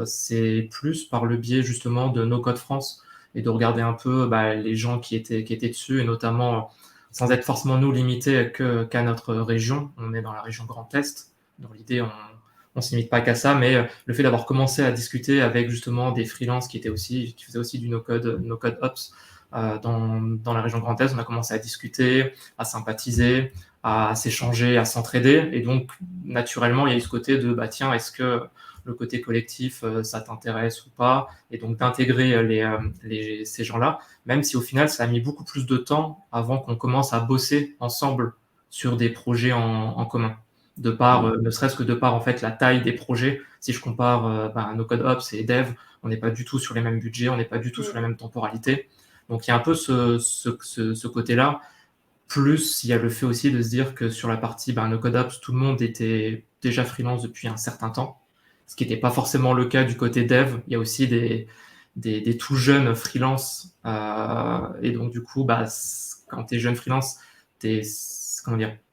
c'est plus par le biais justement de No Code France et de regarder un peu les gens qui étaient dessus, et notamment sans être forcément nous limités qu'à notre région. On est dans la région Grand Est. Dans l'idée, on ne se limite pas qu'à ça, mais le fait d'avoir commencé à discuter avec justement des freelances qui faisaient aussi du no-code ops dans la région Grand Est, on a commencé à discuter, à sympathiser, à s'échanger, à s'entraider. Et donc, naturellement, il y a eu ce côté de tiens, est-ce que le côté collectif, ça t'intéresse ou pas? Et donc d'intégrer ces gens-là, même si au final, ça a mis beaucoup plus de temps avant qu'on commence à bosser ensemble sur des projets en commun. Ne serait-ce que de par en fait la taille des projets. Si je compare No Code Ops et Dev, on n'est pas du tout sur les mêmes budgets, on n'est pas du tout sur la même temporalité. Donc il y a un peu ce côté-là. Plus il y a le fait aussi de se dire que sur la partie No Code Ops, tout le monde était déjà freelance depuis un certain temps, ce qui n'était pas forcément le cas du côté dev. Il y a aussi des tout jeunes freelance. Et donc, du coup, quand tu es jeune freelance, tu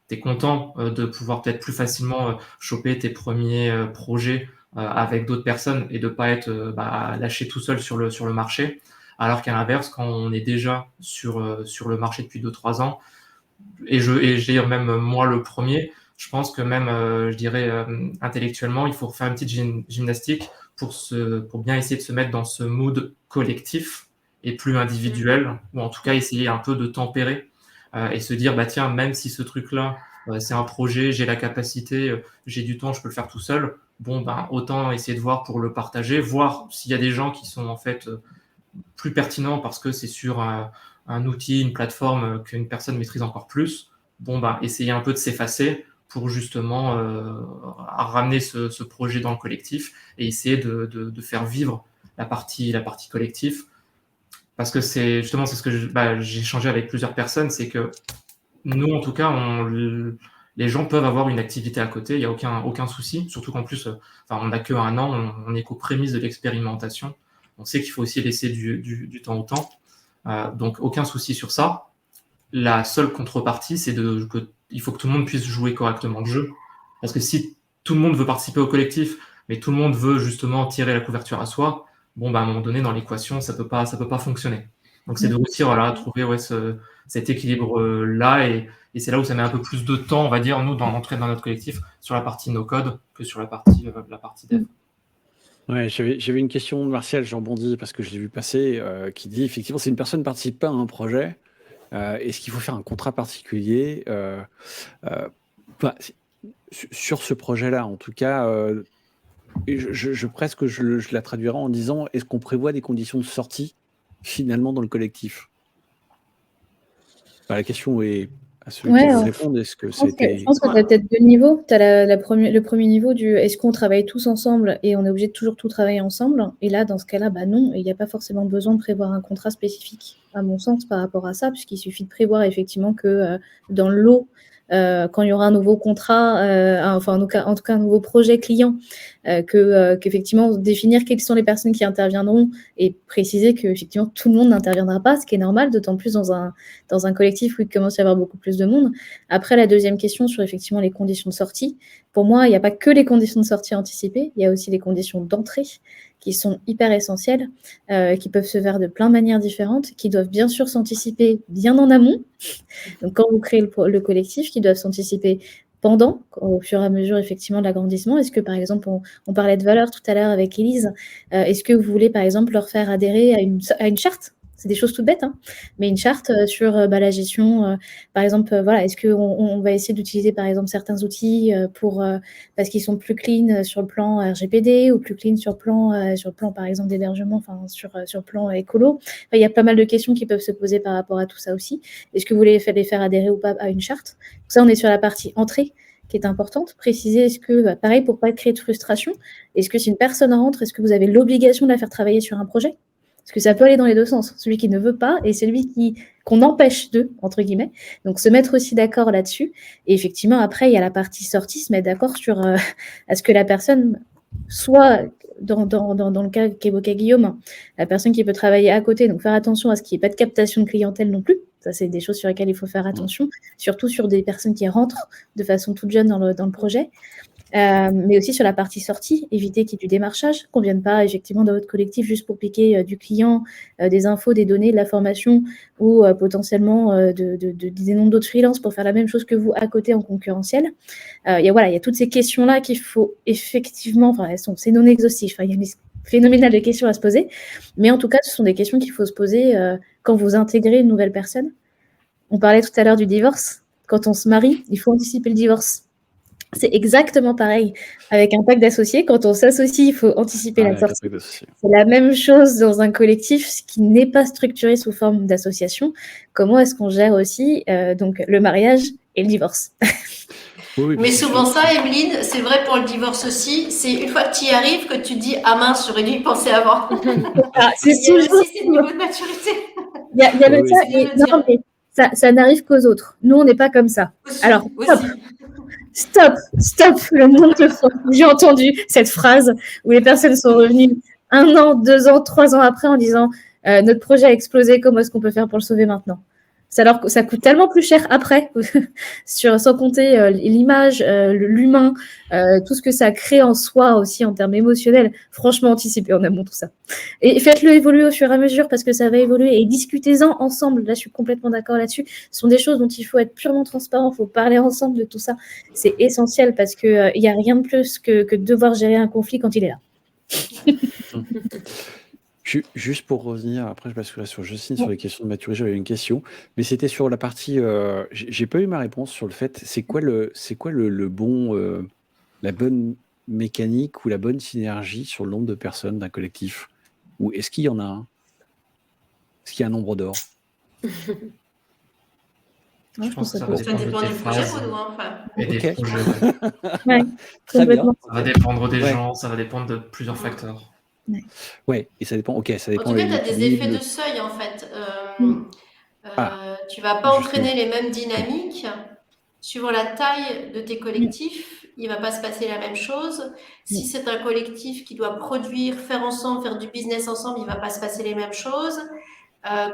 es content de pouvoir peut-être plus facilement choper tes premiers projets avec d'autres personnes et de ne pas être lâché tout seul sur le marché. Alors qu'à l'inverse, quand on est déjà sur le marché depuis 2-3 ans, et je dirais même moi le premier, je pense que même, intellectuellement, il faut faire une petite gymnastique pour bien essayer de se mettre dans ce mood collectif et plus individuel, ou en tout cas essayer un peu de tempérer et se dire, tiens, même si ce truc-là, c'est un projet, j'ai la capacité, j'ai du temps, je peux le faire tout seul, autant essayer de voir pour le partager, voir s'il y a des gens qui sont en fait plus pertinents parce que c'est sur un outil, une plateforme qu'une personne maîtrise encore plus. Essayer un peu de s'effacer pour justement ramener ce projet dans le collectif et essayer de faire vivre la partie collective. Parce que c'est justement ce que j'ai échangé avec plusieurs personnes, c'est que nous, en tout cas, les gens peuvent avoir une activité à côté, il n'y a aucun souci, surtout qu'en plus, on n'a qu'un an, on est qu'aux prémices de l'expérimentation. On sait qu'il faut aussi laisser du temps au temps. Donc, aucun souci sur ça. La seule contrepartie, c'est il faut que tout le monde puisse jouer correctement le jeu. Parce que si tout le monde veut participer au collectif, mais tout le monde veut justement tirer la couverture à soi, à un moment donné, dans l'équation, ça peut pas fonctionner. Donc, c'est de réussir à trouver cet équilibre-là. Et c'est là où ça met un peu plus de temps, on va dire, nous, d'entrer dans notre collectif, sur la partie no-code que sur la partie dev. Ouais, j'avais une question de Martial, j'en rebondis parce que je l'ai vu passer, qui dit effectivement, si une personne ne participe pas à un projet, est-ce qu'il faut faire un contrat particulier sur ce projet-là? En tout cas, je la traduirai en disant, est-ce qu'on prévoit des conditions de sortie finalement dans le collectif? La question est à ceux qui Ouais, veulent ouais. répondre. Est-ce que Je pense que c'était... tu as peut-être 2 niveaux. Tu as le premier niveau du est-ce qu'on travaille tous ensemble et on est obligé de toujours tout travailler ensemble? Et là, dans ce cas-là, non, il n'y a pas forcément besoin de prévoir un contrat spécifique, à mon sens, par rapport à ça, puisqu'il suffit de prévoir effectivement que dans le lot, quand il y aura un nouveau contrat, enfin en tout cas un nouveau projet client, qu'effectivement définir quelles sont les personnes qui interviendront et préciser qu'effectivement tout le monde n'interviendra pas, ce qui est normal, d'autant plus dans un collectif où il commence à y avoir beaucoup plus de monde. Après, la deuxième question sur effectivement les conditions de sortie, pour moi, il n'y a pas que les conditions de sortie anticipées, il y a aussi les conditions d'entrée qui sont hyper essentielles, qui peuvent se faire de plein de manières différentes, qui doivent bien sûr s'anticiper bien en amont. Donc, quand vous créez le collectif, qui doivent s'anticiper pendant, au fur et à mesure effectivement de l'agrandissement. Est-ce que, par exemple, on parlait de valeurs tout à l'heure avec Élise, est-ce que vous voulez, par exemple, leur faire adhérer à une charte? C'est des choses toutes bêtes, hein, mais une charte sur la gestion, par exemple, voilà, est-ce qu'on va essayer d'utiliser, par exemple, certains outils parce qu'ils sont plus clean sur le plan RGPD ou plus clean sur le plan, par exemple, d'hébergement, enfin, sur le plan écolo. Enfin, il y a pas mal de questions qui peuvent se poser par rapport à tout ça aussi. Est-ce que vous voulez les faire adhérer ou pas à une charte? Donc ça, on est sur la partie entrée qui est importante. Préciser, est-ce que, pareil, pour pas créer de frustration, est-ce que si une personne rentre, est-ce que vous avez l'obligation de la faire travailler sur un projet? Parce que ça peut aller dans les deux sens. Celui qui ne veut pas et celui qu'on empêche de, entre guillemets. Donc, se mettre aussi d'accord là-dessus. Et effectivement, après, il y a la partie sortie, se mettre d'accord sur à ce que la personne soit, dans le cas qu'évoquait Guillaume, la personne qui peut travailler à côté. Donc, faire attention à ce qu'il n'y ait pas de captation de clientèle non plus. Ça, c'est des choses sur lesquelles il faut faire attention, surtout sur des personnes qui rentrent de façon toute jeune dans le projet. Mais aussi sur la partie sortie, éviter qu'il y ait du démarchage, qu'on ne vienne pas effectivement dans votre collectif juste pour piquer du client, des infos, des données, de la formation ou potentiellement des noms d'autres freelances pour faire la même chose que vous à côté en concurrentiel. Il y a toutes ces questions-là qu'il faut effectivement, enfin, c'est non exhaustif, il y a une phénoménale de questions à se poser, mais en tout cas, ce sont des questions qu'il faut se poser quand vous intégrez une nouvelle personne. On parlait tout à l'heure du divorce. Quand on se marie, il faut anticiper le divorce. C'est exactement pareil avec un pacte d'associés. Quand on s'associe, il faut anticiper la sortie. C'est la même chose dans un collectif qui n'est pas structuré sous forme d'association. Comment est-ce qu'on gère aussi donc le mariage et le divorce? Oui, mais souvent ça, Evelyne, c'est vrai pour le divorce aussi. C'est une fois que tu y arrives que tu te dis « Ah mince, j'aurais dû y penser avant ». C'est toujours aussi ce niveau de maturité. Il y a le ça, non, mais ça n'arrive qu'aux autres. Nous, on n'est pas comme ça. Aussi, alors, stop, le nombre de fois j'ai entendu cette phrase où les personnes sont revenues 1 an, 2 ans, 3 ans après en disant notre projet a explosé, comment est-ce qu'on peut faire pour le sauver maintenant? Alors que ça coûte tellement plus cher après, sans compter l'image, l'humain, tout ce que ça crée en soi aussi en termes émotionnels. Franchement, anticipez en amont tout ça. Et faites-le évoluer au fur et à mesure parce que ça va évoluer et discutez-en ensemble. Là, je suis complètement d'accord là-dessus. Ce sont des choses dont il faut être purement transparent, il faut parler ensemble de tout ça. C'est essentiel parce qu'il n'y a rien de plus que de devoir gérer un conflit quand il est là. Juste pour revenir, après je basculerai sur Justine sur les questions de maturité, j'avais une question, mais c'était sur la partie, j'ai pas eu ma réponse sur le fait, c'est quoi le bon, la bonne mécanique ou la bonne synergie sur le nombre de personnes d'un collectif? Ou est-ce qu'il y en a un? Est-ce qu'il y a un nombre d'or? Je pense que ça va dépendre des phases et des projets. Très bien. Ça va dépendre des gens, ça va dépendre de plusieurs facteurs. Ouais, et ça dépend. Ok, ça dépend. En tout cas, tu as des effets de seuil en fait. Tu vas pas entraîner les mêmes dynamiques suivant la taille de tes collectifs. Il va pas se passer la même chose. Si c'est un collectif qui doit produire, faire ensemble, faire du business ensemble, il va pas se passer les mêmes choses.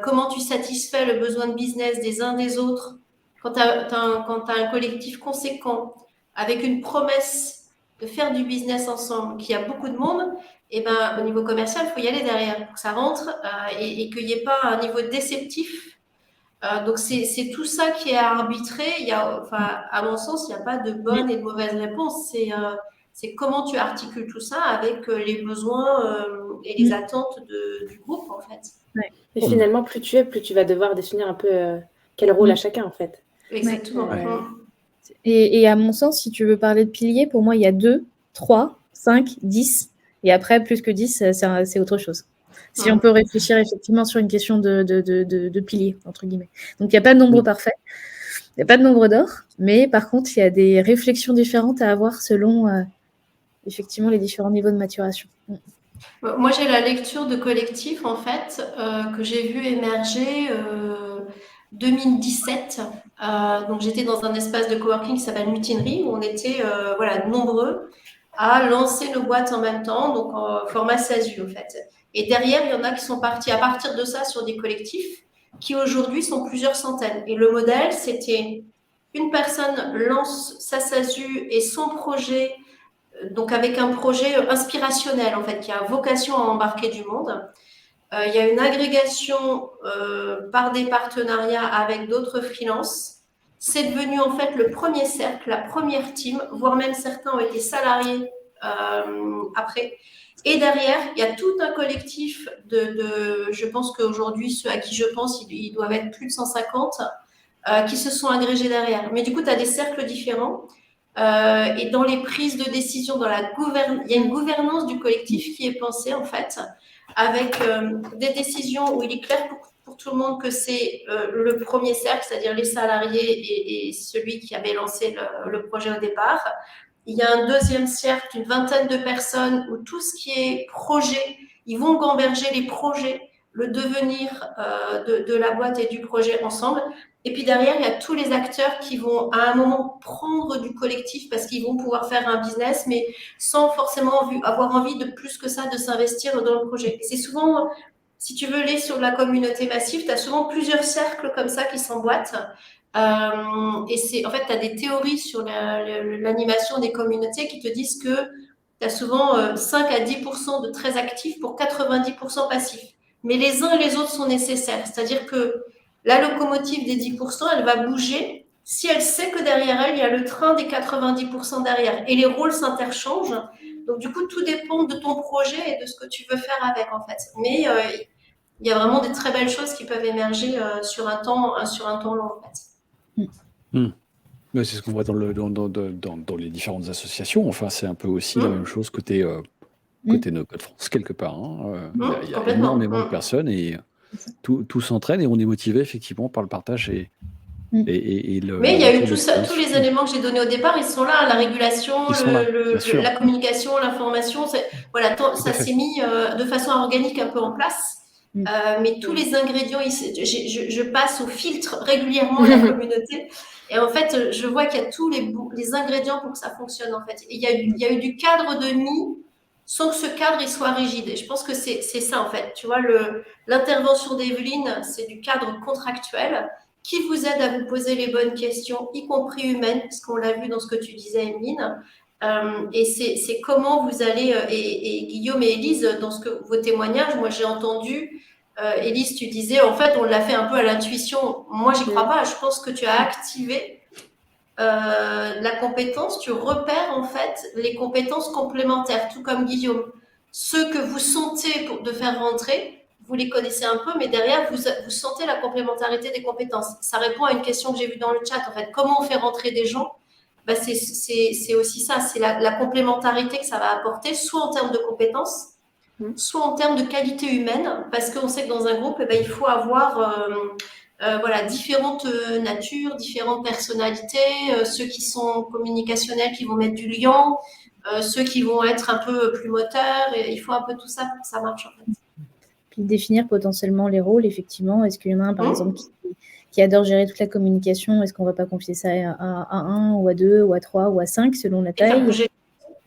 Comment tu satisfais le besoin de business des uns des autres quand tu as un collectif conséquent avec une promesse de faire du business ensemble, qu'il y a beaucoup de monde, et ben, au niveau commercial, il faut y aller derrière pour que ça rentre et qu'il n'y ait pas un niveau déceptif. Donc, c'est tout ça qui est à arbitrer. À mon sens, il n'y a pas de bonne et de mauvaise réponse. C'est comment tu articules tout ça avec les besoins et les attentes du groupe, en fait. Et finalement, plus tu vas devoir définir un peu quel rôle a chacun, en fait. Exactement. Ouais. Et à mon sens, si tu veux parler de piliers, pour moi, il y a 2, 3, 5, 10. Et après, plus que 10, c'est autre chose. Si on peut réfléchir effectivement sur une question de piliers, entre guillemets. Donc, il n'y a pas de nombre parfait. Il n'y a pas de nombre d'or, mais par contre, il y a des réflexions différentes à avoir selon effectivement les différents niveaux de maturation. Moi, j'ai la lecture de collectif, en fait, que j'ai vu émerger 2017. Donc, j'étais dans un espace de coworking qui s'appelle Mutinerie, où on était nombreux à lancer nos boîtes en même temps, donc en format SASU, en fait. Et derrière, il y en a qui sont partis à partir de ça sur des collectifs qui aujourd'hui sont plusieurs centaines. Et le modèle, c'était une personne lance sa SASU et son projet, donc avec un projet inspirationnel, en fait, qui a vocation à embarquer du monde. Il y a une agrégation par des partenariats avec d'autres freelances. C'est devenu en fait le premier cercle, la première team, voire même certains ont été salariés après. Et derrière, il y a tout un collectif je pense qu'aujourd'hui, ceux à qui je pense, ils doivent être plus de 150, qui se sont agrégés derrière. Mais du coup, tu as des cercles différents. Et dans les prises de décision, il y a une gouvernance du collectif qui est pensée en fait, avec des décisions où il est clair pour tout le monde que c'est le premier cercle, c'est-à-dire les salariés et celui qui avait lancé le projet au départ. Il y a un deuxième cercle d'une vingtaine de personnes où tout ce qui est projet, ils vont gamberger les projets, le devenir de la boîte et du projet ensemble. Et puis derrière, il y a tous les acteurs qui vont à un moment prendre du collectif parce qu'ils vont pouvoir faire un business, mais sans forcément avoir envie de plus que ça, de s'investir dans le projet. Et c'est souvent, si tu veux aller sur la communauté massive, tu as souvent plusieurs cercles comme ça qui s'emboîtent. Et en fait, tu as des théories sur l'animation des communautés qui te disent que tu as souvent 5 à 10% de très actifs pour 90% passifs. Mais les uns et les autres sont nécessaires. C'est-à-dire que la locomotive des 10%, elle va bouger si elle sait que derrière elle, il y a le train des 90% derrière. Et les rôles s'interchangent. Donc, du coup, tout dépend de ton projet et de ce que tu veux faire avec, en fait. Mais il y a vraiment des très belles choses qui peuvent émerger sur un temps long, en fait. C'est ce qu'on voit dans les différentes associations. Enfin, c'est un peu aussi la même chose côté No Code France, quelque part. Il y a énormément de personnes et tout s'entraîne et on est motivé effectivement par le partage et le. Mais il y a eu tous les éléments que j'ai donnés au départ, ils sont là, la régulation, la communication, l'information. Voilà, ça s'est mis de façon organique un peu en place. Mais tous les ingrédients, je passe au filtre régulièrement la communauté. Et en fait, je vois qu'il y a tous les ingrédients pour que ça fonctionne, en fait. Et il y a eu du cadre de mis sans que ce cadre il soit rigide. Et je pense que c'est ça, en fait. Tu vois, l'intervention d'Evelyne, c'est du cadre contractuel qui vous aide à vous poser les bonnes questions, y compris humaines, parce qu'on l'a vu dans ce que tu disais, Emeline. Et c'est comment vous allez, et Guillaume et Élise, dans vos témoignages, moi j'ai entendu, Élise, tu disais, en fait, on l'a fait un peu à l'intuition. Moi, j'y crois pas. Je pense que tu as activé la compétence, tu repères en fait les compétences complémentaires, tout comme Guillaume. Ceux que vous sentez de faire rentrer, vous les connaissez un peu, mais derrière, vous sentez la complémentarité des compétences. Ça répond à une question que j'ai vue dans le chat, en fait. Comment on fait rentrer des gens ? C'est aussi ça, c'est la complémentarité que ça va apporter, soit en termes de compétences, soit en termes de qualité humaine, parce qu'on sait que dans un groupe, il faut avoir différentes natures, différentes personnalités, ceux qui sont communicationnels, qui vont mettre du lien, ceux qui vont être un peu plus moteurs, et il faut un peu tout ça pour que ça marche, en fait. Puis définir potentiellement les rôles, effectivement. Est-ce qu'il y en a un, par exemple, qui adore gérer toute la communication? Est-ce qu'on ne va pas confier ça à un, ou à deux, ou à trois, ou à cinq, selon la taille?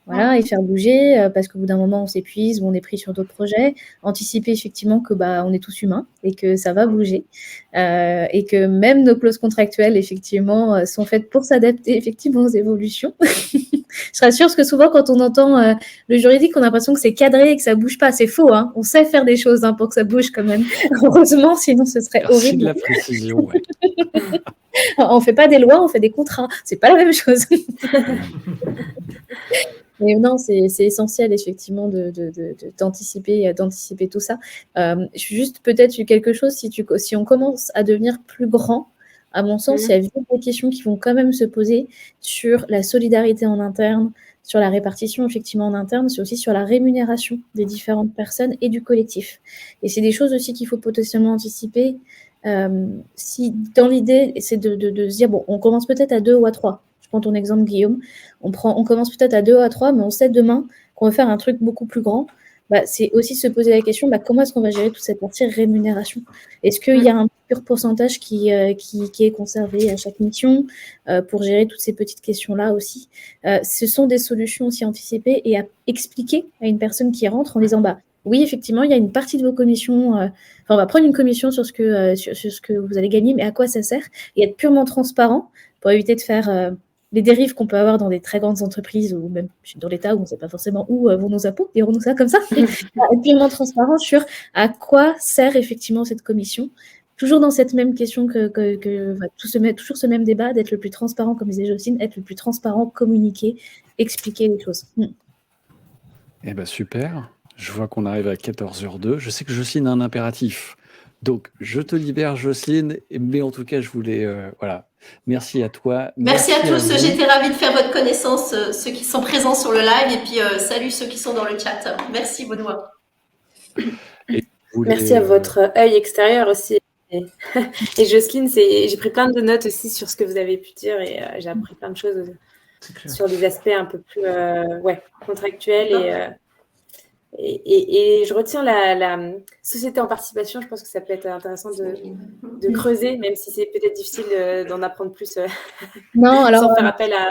Voilà, et faire bouger, parce qu'au bout d'un moment, on s'épuise ou on est pris sur d'autres projets. Anticiper effectivement que on est tous humains et que ça va bouger. Et que même nos clauses contractuelles, effectivement, sont faites pour s'adapter effectivement aux évolutions. Je rassure, parce que souvent, quand on entend le juridique, on a l'impression que c'est cadré et que ça ne bouge pas. C'est faux, hein. On sait faire des choses pour que ça bouge quand même. Heureusement, sinon ce serait horrible. Merci de la précision, ouais. On ne fait pas des lois, on fait des contrats. C'est pas la même chose. Mais non, c'est essentiel, effectivement, d'anticiper tout ça. Juste peut-être quelque chose, si on commence à devenir plus grand, à mon sens, il y a des questions qui vont quand même se poser sur la solidarité en interne, sur la répartition, effectivement, en interne, c'est aussi sur la rémunération des différentes personnes et du collectif. Et c'est des choses aussi qu'il faut potentiellement anticiper. Si dans l'idée, c'est de se dire, bon, on commence peut-être à 2 ou à 3. Je prends ton exemple, Guillaume. On commence peut-être à 2 ou à 3, mais on sait demain qu'on va faire un truc beaucoup plus grand. C'est aussi se poser la question, comment est-ce qu'on va gérer toute cette partie rémunération? Est-ce qu'il y a un pur pourcentage qui est conservé à chaque mission pour gérer toutes ces petites questions-là aussi? Ce sont des solutions aussi anticipées et à expliquer à une personne qui rentre en disant, oui, effectivement, il y a une partie de vos commissions, on va prendre une commission sur ce que vous allez gagner, mais à quoi ça sert? Et être purement transparent pour éviter de faire les dérives qu'on peut avoir dans des très grandes entreprises ou même dans l'État où on ne sait pas forcément où vont nos impôts, dirons-nous ça comme ça. Être purement transparent sur à quoi sert effectivement cette commission. Toujours dans cette même question toujours ce même débat, d'être le plus transparent, comme disait Jocelyne, être le plus transparent, communiquer, expliquer les choses. Eh ben super. Je vois qu'on arrive à 14h02. Je sais que Jocelyne a un impératif. Donc, je te libère, Jocelyne. Mais en tout cas, je voulais... voilà. Merci à toi. Merci à tous. vous. J'étais ravie de faire votre connaissance, ceux qui sont présents sur le live. Et puis, salut ceux qui sont dans le chat. Merci, Benoît. Merci à votre œil extérieur aussi. Et Jocelyne, j'ai pris plein de notes aussi sur ce que vous avez pu dire et j'ai appris plein de choses sur des aspects un peu plus contractuels et je retiens la société en participation. Je pense que ça peut être intéressant de creuser, même si c'est peut-être difficile d'en apprendre plus non, alors, sans faire appel à...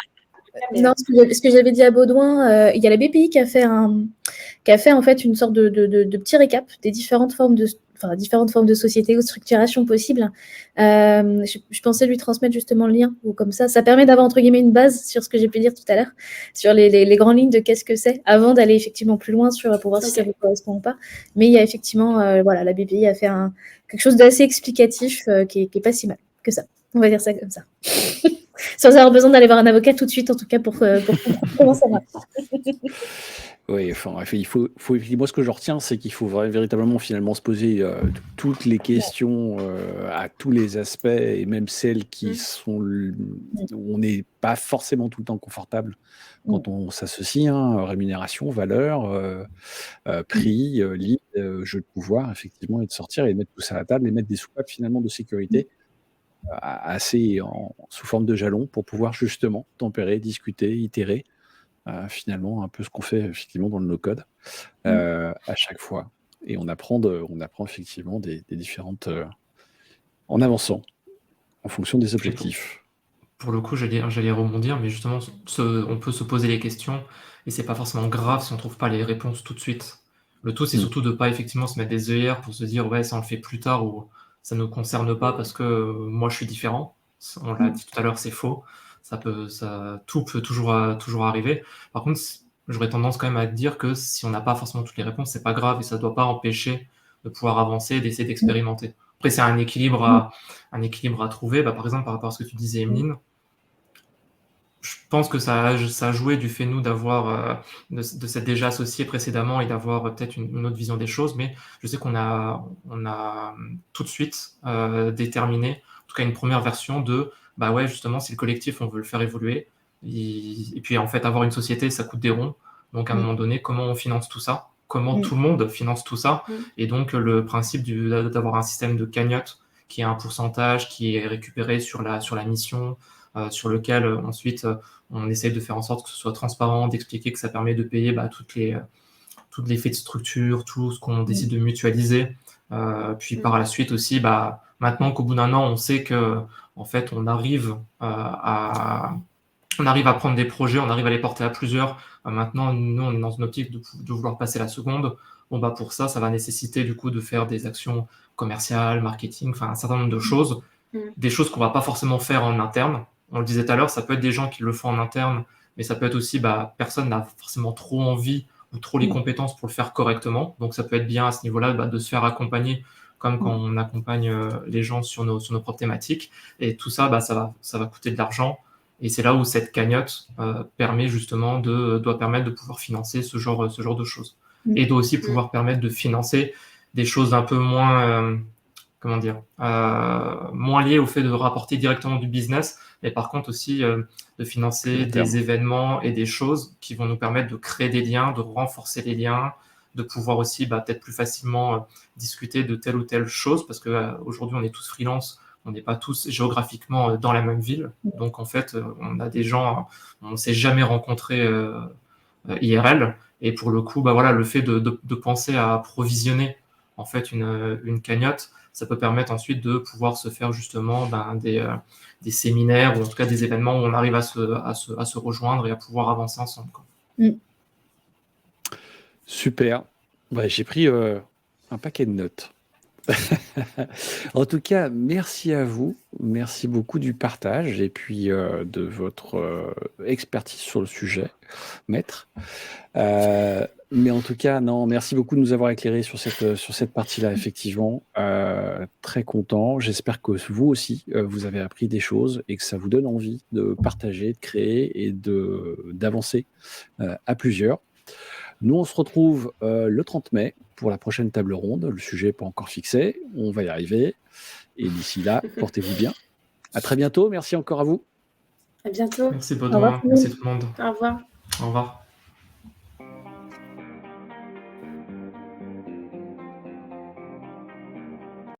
Non, ce que j'avais dit à Baudouin, il y a la BPI qui a fait en fait une sorte de petit récap des différentes formes de sociétés ou structuration possibles. Je pensais lui transmettre justement le lien, ou comme ça permet d'avoir entre guillemets une base sur ce que j'ai pu dire tout à l'heure, sur les grandes lignes de qu'est-ce que c'est, avant d'aller effectivement plus loin pour voir si ça vous correspond ou pas. Mais il y a effectivement, la BPI a fait quelque chose d'assez explicatif qui est pas si mal que ça. On va dire ça comme ça. Sans avoir besoin d'aller voir un avocat tout de suite, en tout cas, pour comprendre comment ça marche. Oui, moi ce que je retiens, c'est qu'il faut véritablement finalement se poser toutes les questions à tous les aspects, et même celles qui sont où on n'est pas forcément tout le temps confortable quand on s'associe, rémunération, valeur, prix, lead, jeu de pouvoir, effectivement, et de sortir et de mettre tout ça à la table et mettre des soupapes finalement de sécurité assez sous forme de jalons pour pouvoir justement tempérer, discuter, itérer. Finalement, un peu ce qu'on fait effectivement dans le no-code à chaque fois. Et on apprend effectivement des différentes... en avançant, en fonction des objectifs. Pour le coup, j'allais rebondir, mais justement, on peut se poser les questions, et c'est pas forcément grave si on trouve pas les réponses tout de suite. Le tout, c'est surtout de pas effectivement se mettre des œillères pour se dire, ouais, ça on le fait plus tard, ou ça ne concerne pas parce que moi je suis différent. On l'a dit tout à l'heure, c'est faux. Tout peut toujours arriver. Par contre, j'aurais tendance quand même à dire que si on n'a pas forcément toutes les réponses, c'est pas grave et ça ne doit pas empêcher de pouvoir avancer et d'essayer d'expérimenter. Après, c'est un équilibre à trouver. Par exemple, par rapport à ce que tu disais, Emeline, je pense que ça a joué du fait, nous, d'avoir de s'être déjà associé précédemment et d'avoir peut-être une autre vision des choses, mais je sais qu'on a tout de suite déterminé, en tout cas une première version de ouais, justement, si le collectif, on veut le faire évoluer, et puis en fait, avoir une société, ça coûte des ronds. Donc à un moment donné, comment on finance tout ça? Comment tout le monde finance tout ça? Et donc le principe d'avoir un système de cagnotte qui est un pourcentage qui est récupéré sur la mission, sur lequel ensuite on essaie de faire en sorte que ce soit transparent, d'expliquer que ça permet de payer toutes les faits de structure, tout ce qu'on décide de mutualiser. Puis par la suite aussi, maintenant qu'au bout d'un an, on sait que en fait, on arrive à prendre des projets, on arrive à les porter à plusieurs. Maintenant, nous, on est dans une optique de vouloir passer la seconde. Pour ça va nécessiter du coup de faire des actions commerciales, marketing, enfin un certain nombre de choses, des choses qu'on va pas forcément faire en interne. On le disait tout à l'heure, ça peut être des gens qui le font en interne, mais ça peut être aussi personne n'a forcément trop envie ou trop les compétences pour le faire correctement. Donc ça peut être bien à ce niveau-là de se faire accompagner, comme quand on accompagne les gens sur nos propres thématiques. Et tout ça, ça va coûter de l'argent. Et c'est là où cette cagnotte doit permettre de pouvoir financer ce genre de choses. Et doit aussi pouvoir permettre de financer des choses un peu moins, moins liées au fait de rapporter directement du business, mais par contre aussi de financer des événements et des choses qui vont nous permettre de créer des liens, de renforcer les liens, de pouvoir aussi peut-être plus facilement discuter de telle ou telle chose, parce qu'aujourd'hui on est tous freelance, on n'est pas tous géographiquement dans la même ville, donc en fait on a des gens, on ne s'est jamais rencontrés IRL, et pour le coup voilà, le fait de penser à provisionner en fait une cagnotte, ça peut permettre ensuite de pouvoir se faire justement des séminaires, ou en tout cas des événements où on arrive à se rejoindre et à pouvoir avancer ensemble, quoi. Super. Ouais, j'ai pris un paquet de notes. En tout cas, merci à vous. Merci beaucoup du partage et puis de votre expertise sur le sujet, maître. Mais en tout cas, non, merci beaucoup de nous avoir éclairés sur cette partie-là, effectivement. Très content. J'espère que vous aussi, vous avez appris des choses et que ça vous donne envie de partager, de créer et d'avancer à plusieurs. Nous, on se retrouve le 30 mai pour la prochaine table ronde. Le sujet n'est pas encore fixé. On va y arriver. Et d'ici là, portez-vous bien. À très bientôt. Merci encore à vous. À bientôt. Merci Baudouin, merci tout le monde. Au revoir. Au revoir.